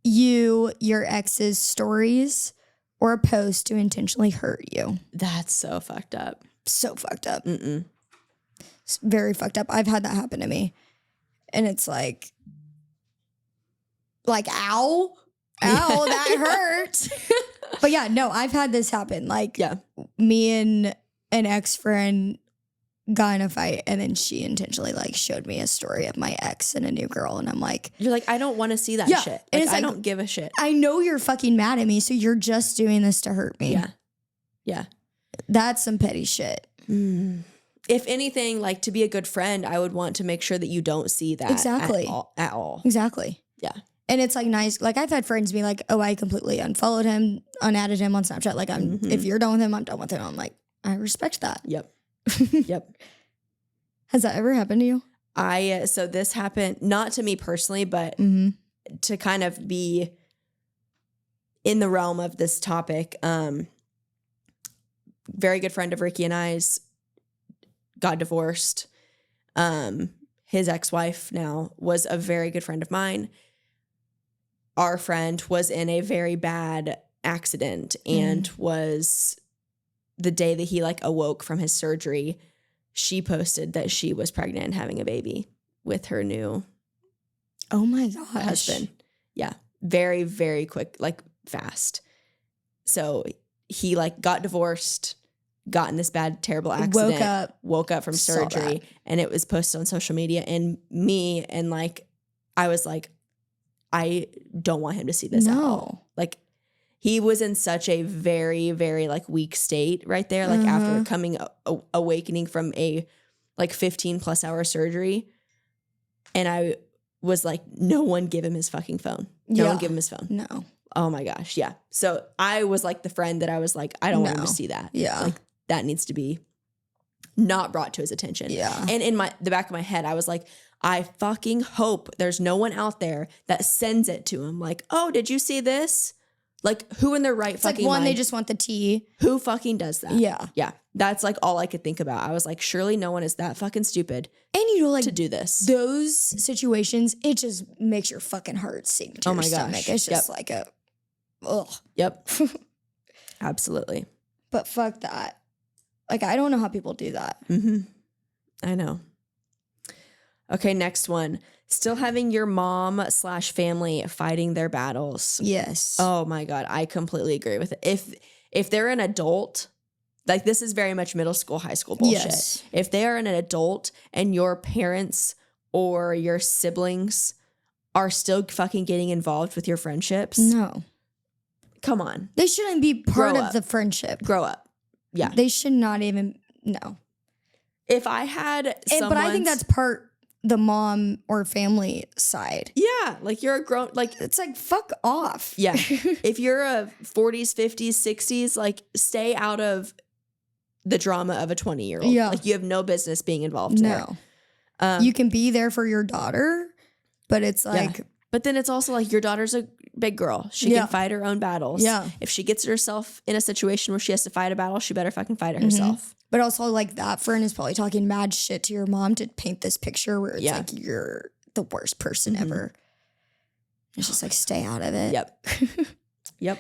you your ex's stories or a post to intentionally hurt you. That's so fucked up. So fucked up. It's very fucked up. I've had that happen to me. And it's like, ow, that hurt. But yeah, no, I've had this happen. Like, me and an ex-friend got in a fight, and then she intentionally like showed me a story of my ex and a new girl, and I'm like, you're like, I don't want to see that shit. Like, and it's I don't give a shit. I know you're fucking mad at me, so you're just doing this to hurt me. Yeah. That's some petty shit. If anything, like, to be a good friend, I would want to make sure that you don't see that at all. Exactly. Yeah. And it's like nice. Like, I've had friends be like, oh, I completely unfollowed him, unadded him on Snapchat. Like, if you're done with him, I'm done with him. I'm like, I respect that. Yep. Has that ever happened to you? So this happened, not to me personally, but to kind of be in the realm of this topic. Very good friend of Ricky and I's got divorced. His ex-wife now was a very good friend of mine. Our friend was in a very bad accident and was, the day that he like awoke from his surgery, she posted that she was pregnant and having a baby with her new husband. Yeah. Very, very quick, like fast. So he like got divorced, got in this bad, terrible accident, woke up from surgery, and it was posted on social media. And me and like, I was like, I don't want him to see this at all. Like, he was in such a very, very like weak state right there. Like after awakening from a like 15+ hour surgery. And I was like, no one give him his fucking phone. No one give him his phone. No. Oh my gosh. Yeah. So I was like the friend that I was like, I don't want him to see that. Yeah. Like, that needs to be not brought to his attention. Yeah. And in the back of my head, I was like, I fucking hope there's no one out there that sends it to him. Like, oh, did you see this? Like, who in their right it's fucking like one, mind? they just want the tea. Who fucking does that? Yeah. Yeah. That's like all I could think about. I was like, surely no one is that fucking stupid and you know, like, to do this. Those situations, it just makes your fucking heart sink to your stomach. Gosh. It's just like a, ugh. Yep. Absolutely. But fuck that. Like, I don't know how people do that. I know. Okay, next one. Still having your mom/family fighting their battles. Yes. Oh my God. I completely agree with it. If they're an adult, like, this is very much middle school, high school bullshit. Yes. If they are an adult and your parents or your siblings are still fucking getting involved with your friendships. No. Come on. They shouldn't be part of the friendship. Grow up. Yeah. They should not even, no. If I had but I think that's part the mom or family side. Yeah. Like, you're a grown, like, it's like, fuck off. Yeah. If you're a 40s, 50s, 60s, like, stay out of the drama of a 20-year-old. Yeah. Like, you have no business being involved there. You can be there for your daughter, but it's like. Yeah. But then it's also like, your daughter's a big girl. She can fight her own battles. Yeah. If she gets herself in a situation where she has to fight a battle, she better fucking fight it herself. But also, like, that friend is probably talking mad shit to your mom to paint this picture where it's like you're the worst person ever. It's just like, stay out of it. Yep. Yep.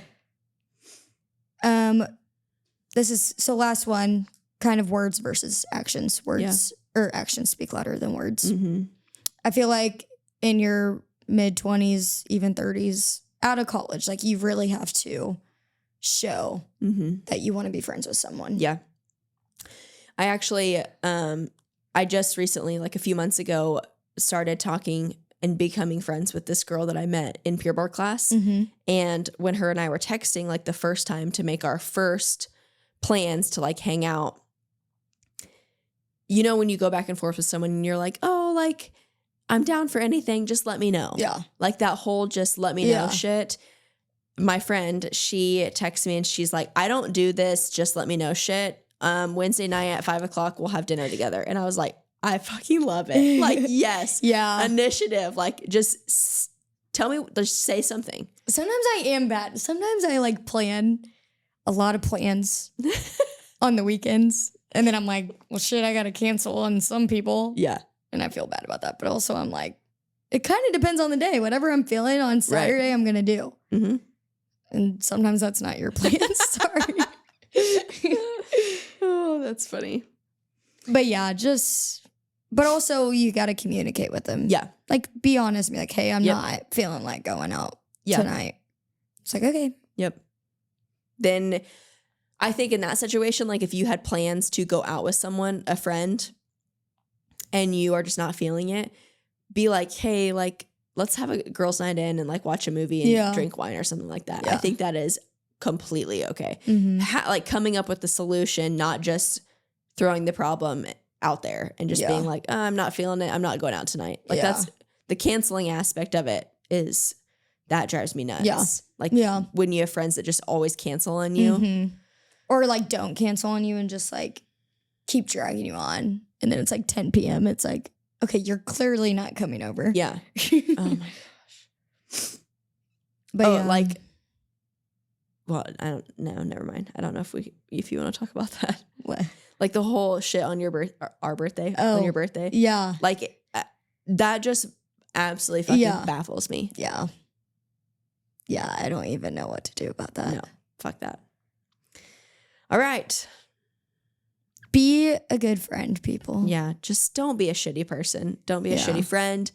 This is, so last one, kind of words versus actions. Words or actions speak louder than words. Mm-hmm. I feel like in your mid-20s, even 30s, out of college, like you really have to show that you want to be friends with someone. Yeah. I actually, I just recently, like a few months ago, started talking and becoming friends with this girl that I met in Pure Barre class. Mm-hmm. And when her and I were texting, like the first time to make our first plans to like hang out, you know, when you go back and forth with someone and you're like, oh, like I'm down for anything, just let me know. Yeah. Like that whole just let me know shit. My friend, she texts me and she's like, I don't do this, just let me know shit. Wednesday night at 5:00, we'll have dinner together. And I was like, I fucking love it. Like, yes. Yeah. Initiative. Like, just tell me, just say something. Sometimes I am bad. Sometimes I like plan a lot of plans on the weekends. And then I'm like, well, shit, I got to cancel on some people. Yeah. And I feel bad about that. But also I'm like, it kind of depends on the day. Whatever I'm feeling on Saturday, I'm going to do. Mm-hmm. And sometimes that's not your plan. Sorry. Oh, that's funny. But yeah, but also you got to communicate with them. Yeah. Like be honest and be like, hey, I'm not feeling like going out tonight. It's like, okay. Yep. Then I think in that situation, like if you had plans to go out with someone, a friend, and you are just not feeling it, be like, hey, like, let's have a girls' night in and like watch a movie and drink wine or something like that. Yeah. I think that is completely okay. Mm-hmm. Like coming up with the solution, not just throwing the problem out there and just being like, oh, I'm not feeling it, I'm not going out tonight. Like that's the canceling aspect of it is that drives me nuts. Yeah. Like when you have friends that just always cancel on you. Mm-hmm. Or like don't cancel on you and just like keep dragging you on. And then it's like 10 p.m. It's like, okay, you're clearly not coming over. Yeah. Oh my gosh. But like, well, I don't know. Never mind. I don't know if you want to talk about that. What? Like the whole shit on our birthday, on your birthday. Yeah. Like that just absolutely fucking baffles me. Yeah. Yeah. I don't even know what to do about that. No, fuck that. All right. Be a good friend, people. Yeah. Just don't be a shitty person. Don't be a shitty friend.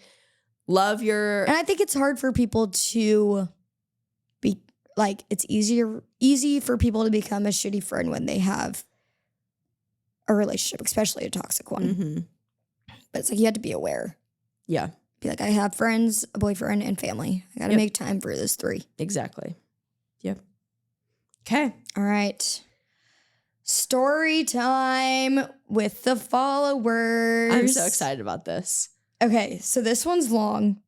Love your. And I think it's hard for people to be like, it's easy for people to become a shitty friend when they have a relationship, especially a toxic one. Mm-hmm. But it's like, you have to be aware. Yeah. Be like, I have friends, a boyfriend, and family. I got to make time for this 3. Exactly. Yep. Okay. All right. Story time with the followers. I'm so excited about this. Okay, so this one's long,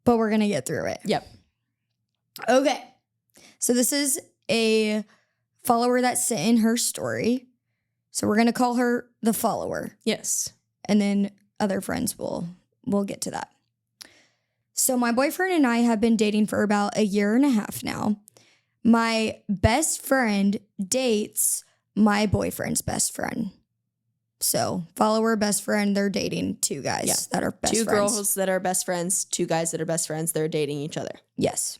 but we're going to get through it. Yep. Okay. So this is a follower that sent in her story. So we're going to call her the follower. Yes. And then other friends will get to that. So my boyfriend and I have been dating for about 1.5 years now. My best friend dates my boyfriend's best friend. So follower, best friend, they're dating 2 guys that are best friends. 2 girls that are best friends, 2 guys that are best friends. They're dating each other. Yes.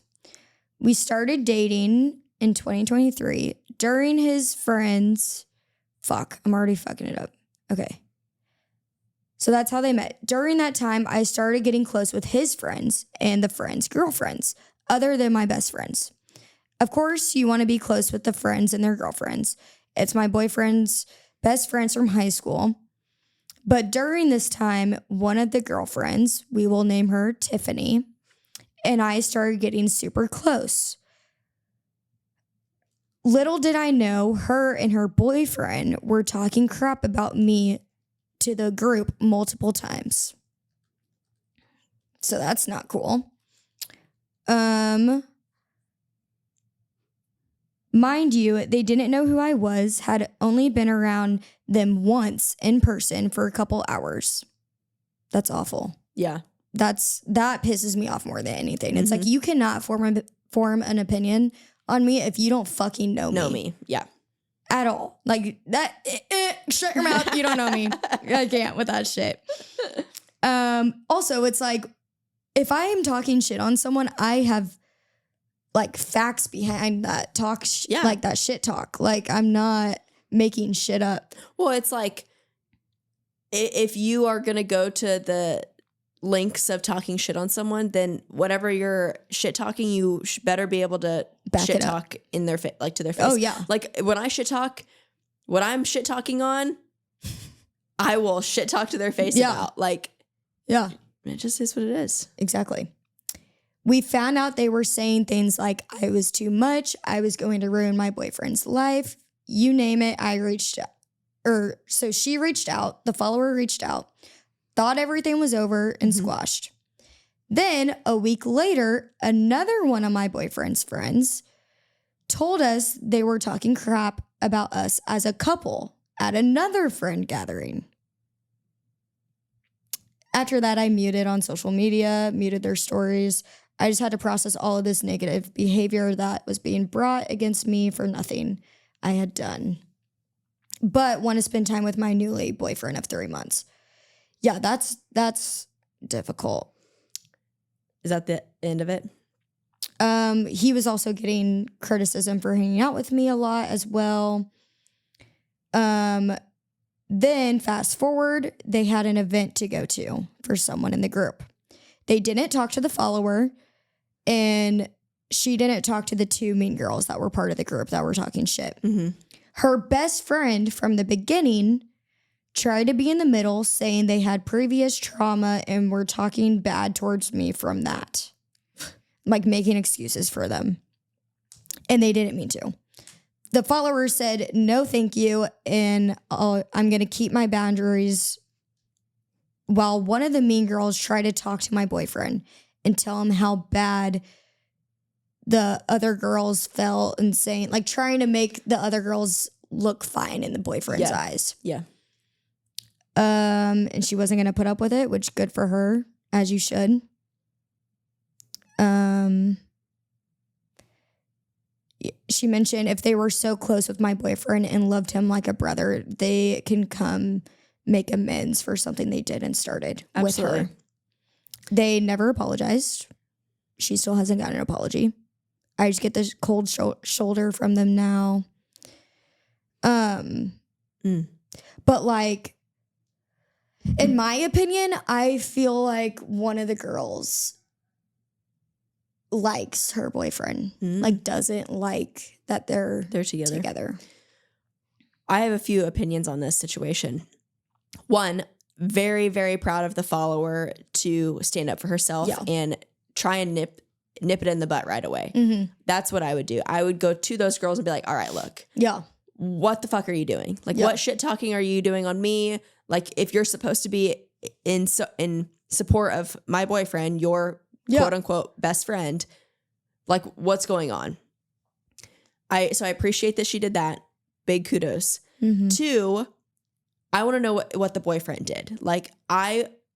We started dating in 2023 during his friend's... Fuck, I'm already fucking it up. Okay. So that's how they met. During that time, I started getting close with his friends and the friends' girlfriends, other than my best friends. Of course, you want to be close with the friends and their girlfriends. It's my boyfriend's best friends from high school. But during this time, one of the girlfriends, we will name her Tiffany, and I started getting super close. Little did I know, her and her boyfriend were talking crap about me to the group multiple times. So that's not cool. Mind you, they didn't know who I was, had only been around them once in person for a couple hours. That's awful. Yeah. That pisses me off more than anything. It's like, you cannot form an opinion on me if you don't fucking know me. Know me. Yeah. At all. Like that, shut your mouth. You don't know me. I can't with that shit. Also, it's like, if I am talking shit on someone, I have like facts behind that talk, like that shit talk. Like I'm not making shit up. Well, it's like if you are going to go to the links of talking shit on someone, then whatever you're shit talking, you better be able to shit talk in their face, like to their face. Oh yeah. Like when I shit talk, what I'm shit talking on, I will shit talk to their face about. Like, yeah, it just is what it is. Exactly. We found out they were saying things like, I was too much. I was going to ruin my boyfriend's life. You name it. I reached out. So she reached out. The follower reached out. Thought everything was over and squashed. Then a week later, another one of my boyfriend's friends told us they were talking crap about us as a couple at another friend gathering. After that, I muted on social media, muted their stories. I just had to process all of this negative behavior that was being brought against me for nothing I had done. But want to spend time with my newly boyfriend of 3 months. Yeah, that's difficult. Is that the end of it? He was also getting criticism for hanging out with me a lot as well. Then fast forward, they had an event to go to for someone in the group. They didn't talk to the follower, and she didn't talk to the 2 mean girls that were part of the group that were talking shit. Her best friend from the beginning tried to be in the middle, saying they had previous trauma and were talking bad towards me from that. Like making excuses for them. And they didn't mean to. The follower said, no, thank you. And I'm going to keep my boundaries. While one of the mean girls tried to talk to my boyfriend and tell him how bad the other girls felt and saying, like trying to make the other girls look fine in the boyfriend's eyes. Yeah. And she wasn't going to put up with it, which good for her, as you should. She mentioned if they were so close with my boyfriend and loved him like a brother, they can come make amends for something they did and started with her. They never apologized. She still hasn't gotten an apology. I just get this cold shoulder from them now. But like, in my opinion, I feel like one of the girls likes her boyfriend, like doesn't like that they're together. I have a few opinions on this situation. One, very, very proud of the follower to stand up for herself and try and nip it in the butt right away. That's what I would do. I would go to those girls and be like, all right, look. Yeah. What the fuck are you doing? Like, what shit talking are you doing on me? Like, if you're supposed to be in support of my boyfriend, your quote unquote best friend, like, what's going on? So I appreciate that she did that. Big kudos. 2, I want to know what the boyfriend did. Like,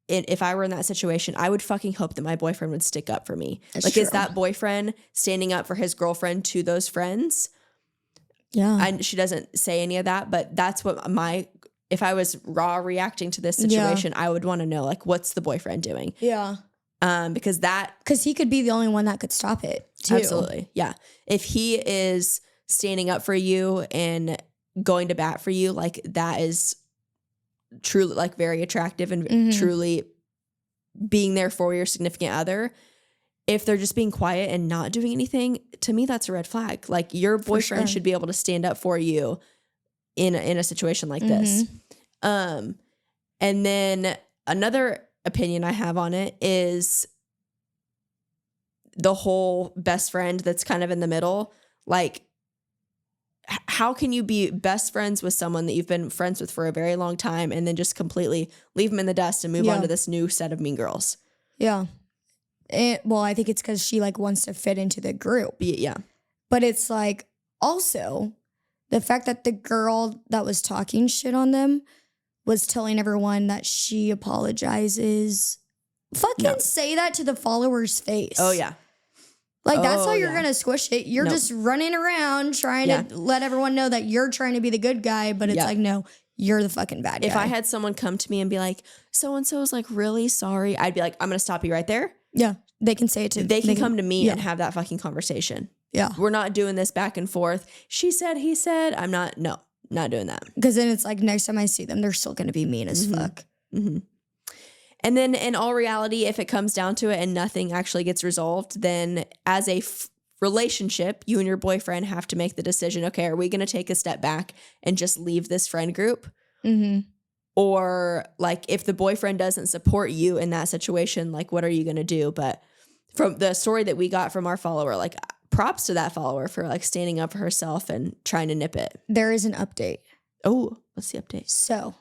if I were in that situation, I would fucking hope that my boyfriend would stick up for me. That's like, true. Is that boyfriend standing up for his girlfriend to those friends? Yeah. And she doesn't say any of that, but that's what if I was raw reacting to this situation, I would want to know, like, what's the boyfriend doing? Yeah. Because he could be the only one that could stop it too. Absolutely. Yeah. If he is standing up for you and going to bat for you, like, that is truly, like, very attractive and truly being there for your significant other. If they're just being quiet and not doing anything, to me, that's a red flag. Like, your boyfriend should be able to stand up for you in a situation like this. And then another opinion I have on it is the whole best friend that's kind of in the middle. Like, how can you be best friends with someone that you've been friends with for a very long time and then just completely leave them in the dust and move on to this new set of mean girls? Yeah. Well, I think it's because she like wants to fit into the group. Yeah. But it's like also the fact that the girl that was talking shit on them was telling everyone that she apologizes. Fucking say that to the follower's face. Oh, yeah. Like, that's how you're going to squish it. You're just running around trying to let everyone know that you're trying to be the good guy, but it's like, no, you're the fucking bad guy. If I had someone come to me and be like, so-and-so is like really sorry, I'd be like, I'm going to stop you right there. Yeah. they can say it to they can come to me yeah. and have that fucking conversation. Yeah. We're not doing this back and forth. She said, he said. I'm not doing that. Because then it's like next time I see them, they're still going to be mean as fuck. Mm-hmm. And then in all reality, if it comes down to it and nothing actually gets resolved, then as a relationship, you and your boyfriend have to make the decision, okay, are we going to take a step back and just leave this friend group? Mm-hmm. Or like if the boyfriend doesn't support you in that situation, like what are you going to do? But from the story that we got from our follower, like props to that follower for like standing up for herself and trying to nip it. There is an update. Oh, what's the update? So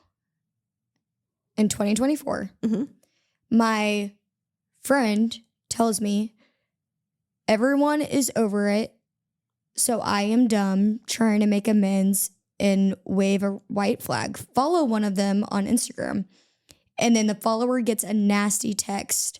in 2024, mm-hmm. my friend tells me everyone is over it. So I am dumb trying to make amends and wave a white flag. Follow one of them on Instagram. And then the follower gets a nasty text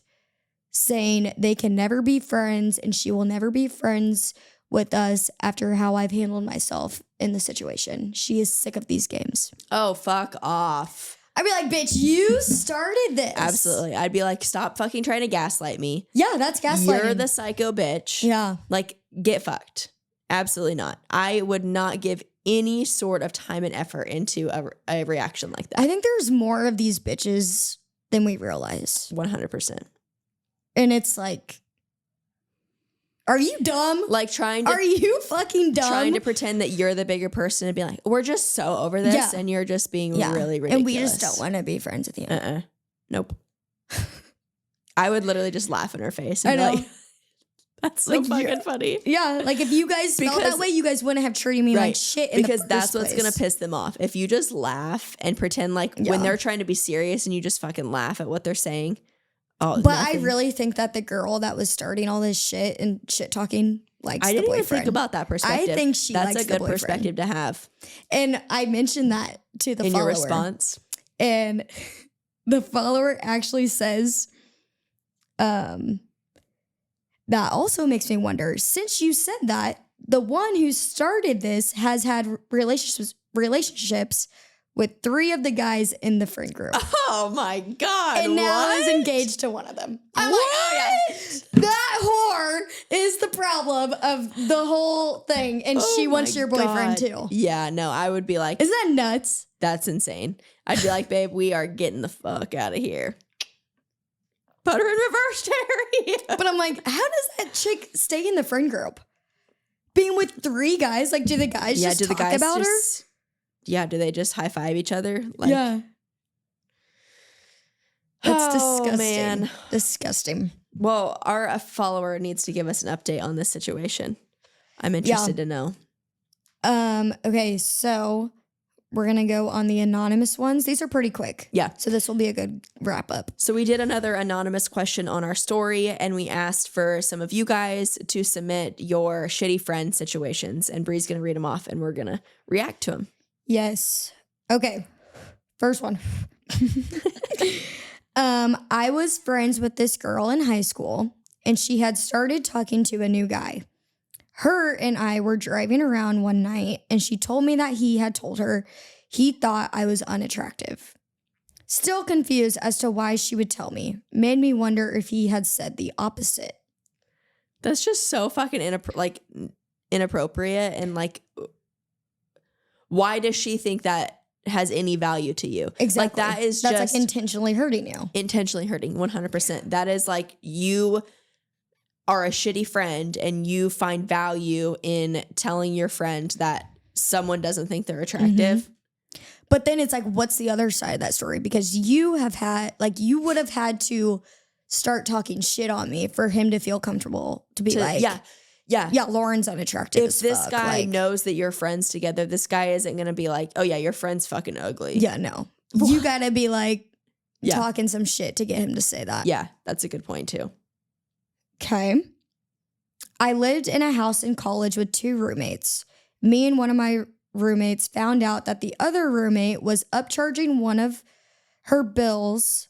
saying they can never be friends and she will never be friends with us after how I've handled myself in the situation. She is sick of these games. Oh, fuck off. I'd be like, bitch, you started this. Absolutely. I'd be like, stop fucking trying to gaslight me. Yeah, that's gaslighting. You're the psycho bitch. Yeah. Like, get fucked. Absolutely not. I would not give any sort of time and effort into a reaction like that. I think there's more of these bitches than we realize. 100%. And it's like, are you dumb? Like are you fucking dumb? Trying to pretend that you're the bigger person and be like, we're just so over this. Yeah. And you're just being really ridiculous. And we just don't want to be friends with you. Nope. I would literally just laugh in her face. And I know. Be like, that's so fucking funny. Yeah. Like if you guys felt that way, you guys wouldn't have treated me like shit in because the that's first what's going to piss them off. If you just laugh and pretend like when they're trying to be serious and you just fucking laugh at what they're saying. Oh, but nothing. I really think that the girl that was starting all this shit and shit talking likes the boyfriend. I didn't even think about that perspective. I think that's likes a good perspective to have. And I mentioned that to the follower. In your response. And the follower actually says, that also makes me wonder, since you said that, the one who started this has had relationships with 3 of the guys in the friend group. Oh my God. And now is engaged to one of them. I'm what? like, oh yeah. That whore is the problem of the whole thing. And she wants your boyfriend too. Yeah, no, I would be like, isn't that nuts? That's insane. I'd be like, babe, we are getting the fuck out of here. Put her in reverse, Terry. But I'm like, how does that chick stay in the friend group? Being with 3 guys? Like, do the guys just talk about her? Yeah, do they just high five each other? Like, yeah. That's disgusting. Man. Disgusting. Well, our follower needs to give us an update on this situation. I'm interested to know. Okay, so we're going to go on the anonymous ones. These are pretty quick. Yeah. So this will be a good wrap up. So we did another anonymous question on our story, and we asked for some of you guys to submit your shitty friend situations, and Bri's going to read them off, and we're going to react to them. Yes. Okay. First one. I was friends with this girl in high school, and she had started talking to a new guy. Her and I were driving around one night, and she told me that he had told her he thought I was unattractive. Still confused as to why she would tell me. Made me wonder if he had said the opposite. That's just so fucking inappropriate, and like, why does she think that has any value to you? Exactly. Like that's like intentionally hurting you. Intentionally hurting, 100%. That is like you are a shitty friend and you find value in telling your friend that someone doesn't think they're attractive. Mm-hmm. But then it's like, what's the other side of that story? Because you would have had to start talking shit on me for him to feel comfortable to be like, yeah, Lauren's unattractive. If this guy knows that you're friends together, this guy isn't going to be like, oh yeah, your friend's fucking ugly. Yeah, no. You got to be like talking some shit to get him to say that. Yeah, that's a good point too. Okay. I lived in a house in college with 2 roommates. Me and one of my roommates found out that the other roommate was upcharging one of her bills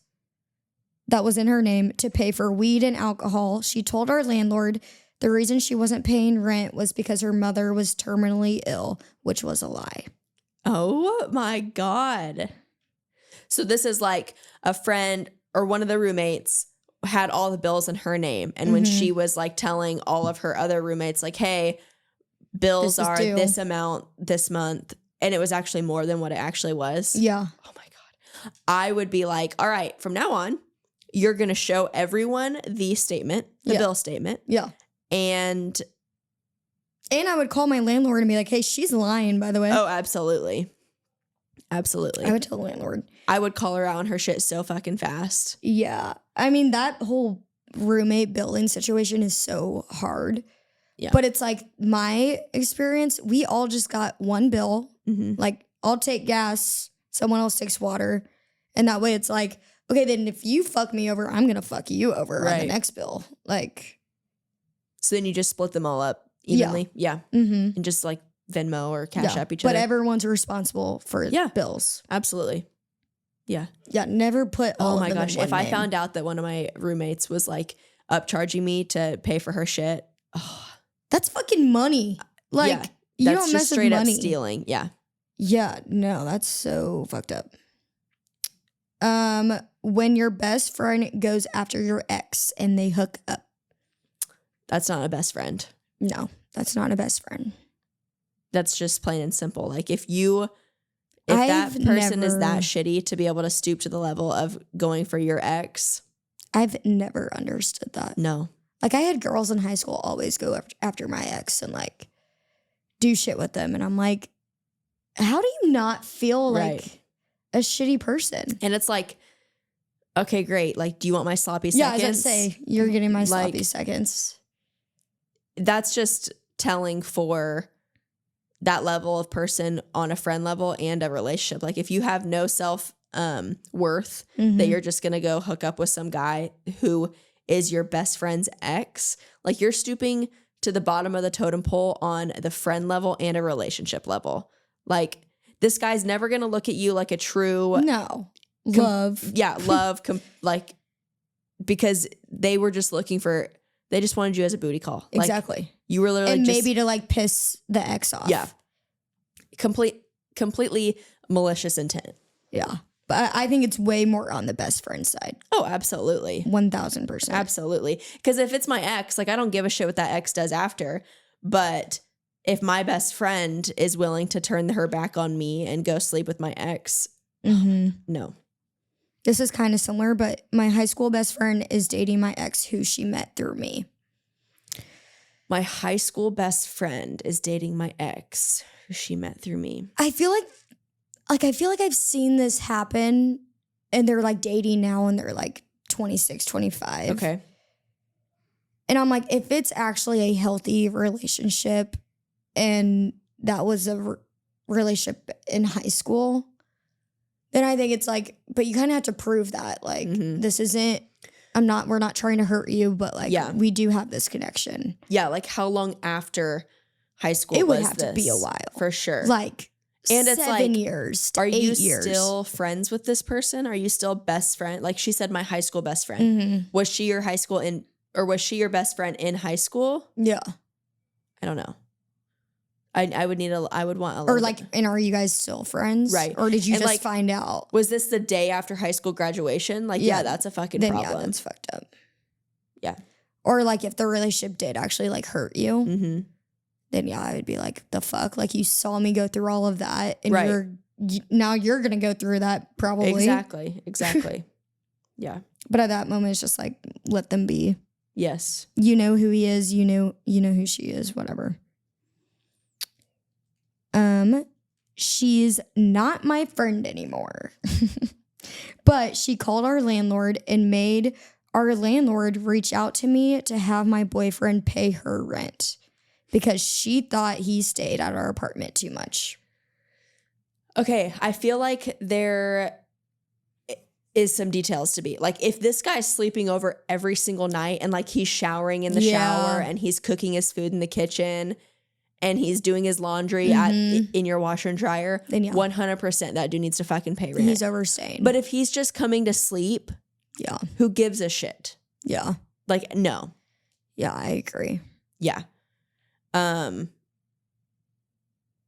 that was in her name to pay for weed and alcohol. She told our landlord the reason she wasn't paying rent was because her mother was terminally ill, which was a lie. Oh my God. So this is like a friend or one of the roommates had all the bills in her name. And when she was like telling all of her other roommates, like, hey, bills are due. this amount this month, and it was actually more than what it actually was. Yeah. Oh my God. I would be like, all right, from now on, you're going to show everyone the statement, the bill statement. Yeah. And I would call my landlord and be like, hey, she's lying, by the way. oh, absolutely. Absolutely. I would tell the landlord. I would call her out on her shit so fucking fast. Yeah. I mean, that whole roommate building situation is so hard. Yeah. But it's like my experience, we all just got one bill. Like, I'll take gas, someone else takes water. And that way it's like, okay, then if you fuck me over, I'm going to fuck you over on the next bill. Like. So then you just split them all up evenly. Yeah. And just like Venmo or Cash App each other. But everyone's responsible for bills. Absolutely. Yeah. Yeah. Never put all oh my of them gosh. in one If I name. found out that one of my roommates was like upcharging me to pay for her shit. Oh, that's fucking money. Like, you that's don't just mess straight with up money. stealing. Yeah. Yeah. No, that's so fucked up. When your best friend goes after your ex and they hook up. That's not a best friend. No, that's not a best friend. That's just plain and simple. Like if that person is that shitty to be able to stoop to the level of going for your ex. I've never understood that. No. Like I had girls in high school always go after my ex and like do shit with them. And I'm like, how do you not feel like a shitty person? And it's like, okay, great. Like, do you want my sloppy seconds? Yeah, I was gonna say, you're getting my sloppy seconds. That's just telling for that level of person on a friend level and a relationship. Like if you have no self worth that you're just going to go hook up with some guy who is your best friend's ex, like you're stooping to the bottom of the totem pole on the friend level and a relationship level. Like this guy's never going to look at you like a true love. Like because they were just looking for, they just wanted you as a booty call. Like, exactly. You were literally and maybe to like piss the ex off. Yeah. Completely malicious intent. Yeah. But I think it's way more on the best friend side. Oh, absolutely. 1000%. Absolutely. Because if it's my ex, like I don't give a shit what that ex does after. But if my best friend is willing to turn her back on me and go sleep with my ex, no. This is kind of similar, but my high school best friend is dating my ex who she met through me. My high school best friend is dating my ex who she met through me. I feel like I've seen this happen and they're like dating now and they're like 26, 25. Okay. And I'm like, if it's actually a healthy relationship and that was a relationship in high school, then I think it's like, but you kind of have to prove that like this isn't, we're not trying to hurt you, but like we do have this connection. Yeah. Like how long after high school it would have to be a while. For sure. Like and it's 7 years to are 8 you years. Still friends with this person? Are you still best friend? Like she said, my high school best friend. Was she your high school or was she your best friend in high school? Yeah. I don't know. I would want a little or like, bit. And are you guys still friends? Right. Or did you just like, find out? Was this the day after high school graduation? Like, yeah that's a fucking problem. Yeah, that's fucked up. Yeah. Or like if the relationship did actually like hurt you, then yeah, I would be like, the fuck? Like you saw me go through all of that and now you're going to go through that probably. Exactly. Yeah. But at that moment, it's just like, let them be. Yes. You know who he is. You know who she is, whatever. She's not my friend anymore. But she called our landlord and made our landlord reach out to me to have my boyfriend pay her rent because she thought he stayed at our apartment too much. Okay, I feel like there is some details to be. Like if this guy's sleeping over every single night and like he's showering in the shower and he's cooking his food in the kitchen and he's doing his laundry in your washer and dryer, then 100% that dude needs to fucking pay rent. He's overstaying. But if he's just coming to sleep, who gives a shit? Yeah. Like, no. Yeah, I agree. Yeah.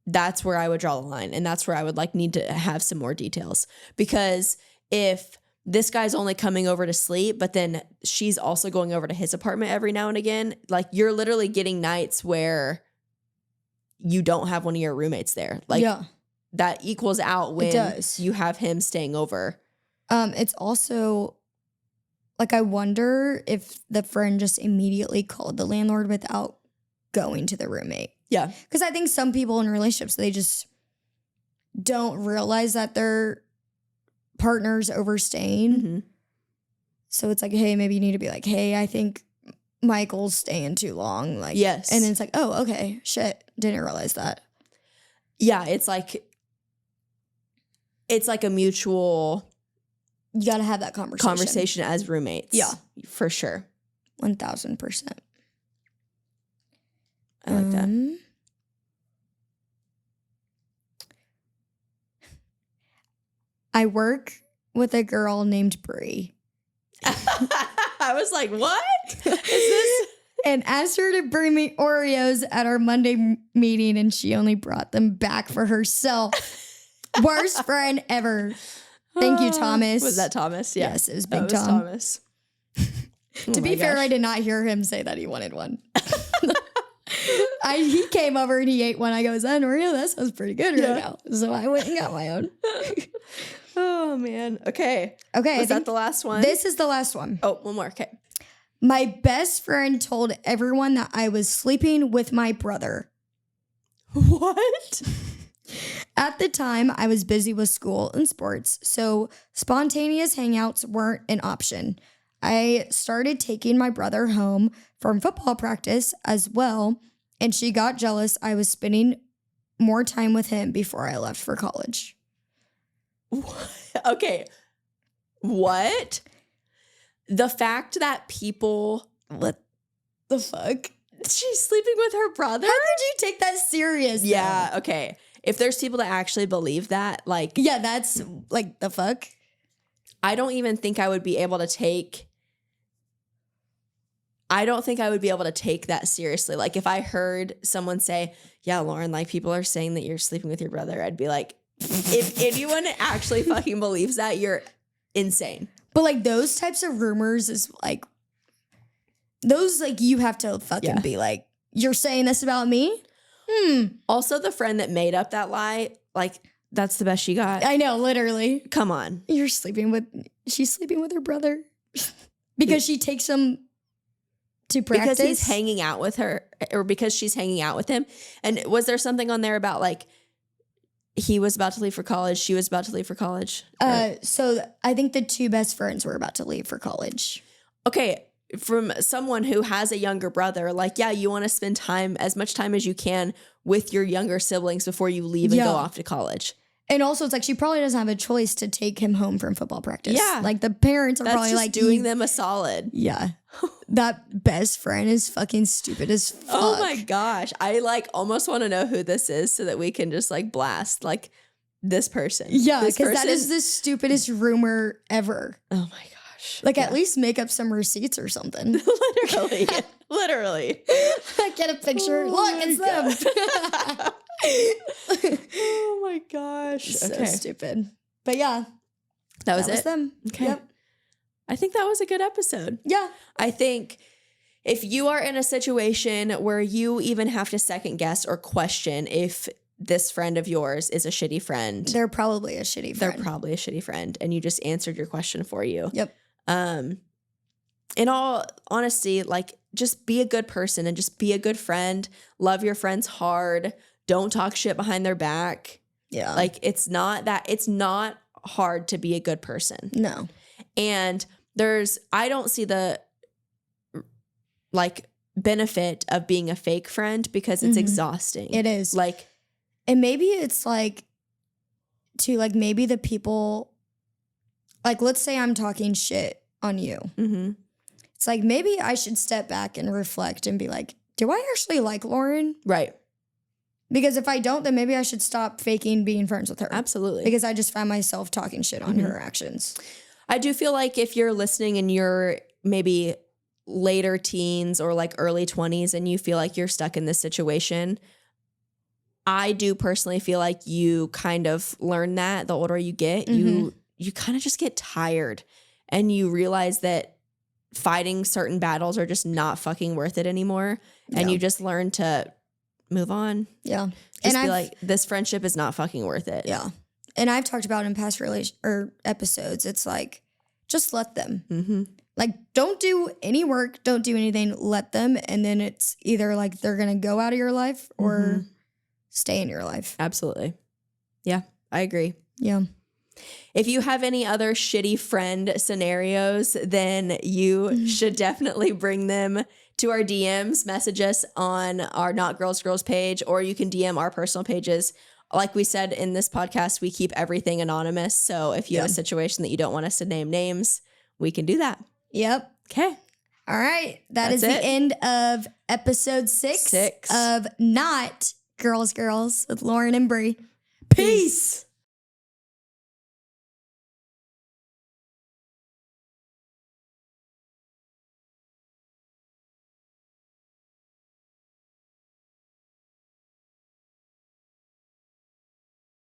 That's where I would draw the line. And that's where I would like need to have some more details. Because if this guy's only coming over to sleep, but then she's also going over to his apartment every now and again. Like, you're literally getting nights where you don't have one of your roommates there. Like, that equals out when you have him staying over. It's also, like, I wonder if the friend just immediately called the landlord without going to the roommate. Yeah. Because I think some people in relationships, they just don't realize that their partner's overstaying. Mm-hmm. So it's like, hey, maybe you need to be like, hey, I think Michael's staying too long. Like, yes. And then it's like, oh, okay, shit, didn't realize that. Yeah, it's like a mutual... You got to have that conversation as roommates. Yeah. For sure. 1,000%. I like that. I work with a girl named Bri. I was like, what? Is this? And asked her to bring me Oreos at our Monday meeting, and she only brought them back for herself. Worst friend ever. Thank you, Thomas. Was that Thomas? Yeah. Yes, it was Big that was Tom. Thomas. To be fair, I did not hear him say that he wanted one. He came over and he ate one. I go, is that an Oreo? That sounds pretty good right now. So I went and got my own. Oh, man. Okay. Was that the last one? This is the last one. Oh, one more. Okay. My best friend told everyone that I was sleeping with my brother. What? At the time, I was busy with school and sports, so spontaneous hangouts weren't an option. I started taking my brother home from football practice as well, and she got jealous I was spending more time with him before I left for college. Okay. What? The fact that people... What the fuck? She's sleeping with her brother? How could you take that serious? Yeah, okay. If there's people that actually believe that, like... Yeah, that's, like, the fuck? I don't even think I would be able to take... I don't think I would be able to take that seriously. Like, if I heard someone say, yeah, Lorren, like, people are saying that you're sleeping with your brother, I'd be like, if anyone actually fucking believes that, you're insane. But, like, those types of rumors is, like... Those, like, you have to fucking be like, you're saying this about me? Also, the friend that made up that lie, like, that's the best she got. I know, literally. Come on. She's sleeping with her brother. Because she takes him to practice. Because he's hanging out with her, or because she's hanging out with him. And was there something on there about, like, he was about to leave for college, she was about to leave for college? So I think the two best friends were about to leave for college. Okay. From someone who has a younger brother, like, yeah, you want to spend as much time as you can with your younger siblings before you leave and go off to college. And also, it's like she probably doesn't have a choice to take him home from football practice. Yeah. Like, the parents are probably just like doing them a solid. Yeah. That best friend is fucking stupid as fuck. Oh my gosh. I like almost want to know who this is so that we can just like blast like this person. Yeah, because that is the stupidest rumor ever. Oh my gosh. Like, at least make up some receipts or something. Literally. Literally. Get a picture. Look, it's them. Oh my gosh. So stupid. But yeah. That was them. Okay. Yep. I think that was a good episode. Yeah. I think if you are in a situation where you even have to second guess or question if this friend of yours is a shitty friend. They're probably a shitty friend. They're probably a shitty friend. And you just answered your question for you. Yep. In all honesty, like, just be a good person and just be a good friend. Love your friends hard. Don't talk shit behind their back. Yeah. Like, it's not hard to be a good person. No. And I don't see the like benefit of being a fake friend because it's exhausting. It is. Like, and maybe it's like to like maybe the people, like, let's say I'm talking shit on you. mm-hmm. It's like maybe I should step back and reflect and be like, do I actually like Lorren? Right. Because if I don't, then maybe I should stop faking being friends with her. Absolutely. Because I just find myself talking shit on her actions. I do feel like if you're listening and you're maybe later teens or like early 20s and you feel like you're stuck in this situation, I do personally feel like you kind of learn that the older you get. You you kind of just get tired and you realize that fighting certain battles are just not fucking worth it anymore. And you just learn to move on. Yeah. Just be like, this friendship is not fucking worth it. Yeah. And I've talked about in past episodes, it's like, just let them. Mm-hmm. Like, don't do any work, don't do anything, let them. And then it's either like they're going to go out of your life or stay in your life. Absolutely. Yeah, I agree. Yeah. If you have any other shitty friend scenarios, then you should definitely bring them to our DMs, message us on our Not Girls Girls page, or you can DM our personal pages. Like we said in this podcast, we keep everything anonymous. So if you have a situation that you don't want us to name names, we can do that. Yep. Okay. All right. That's the end of episode 6 of Not Girls Girls with Lorren and Bri. Peace.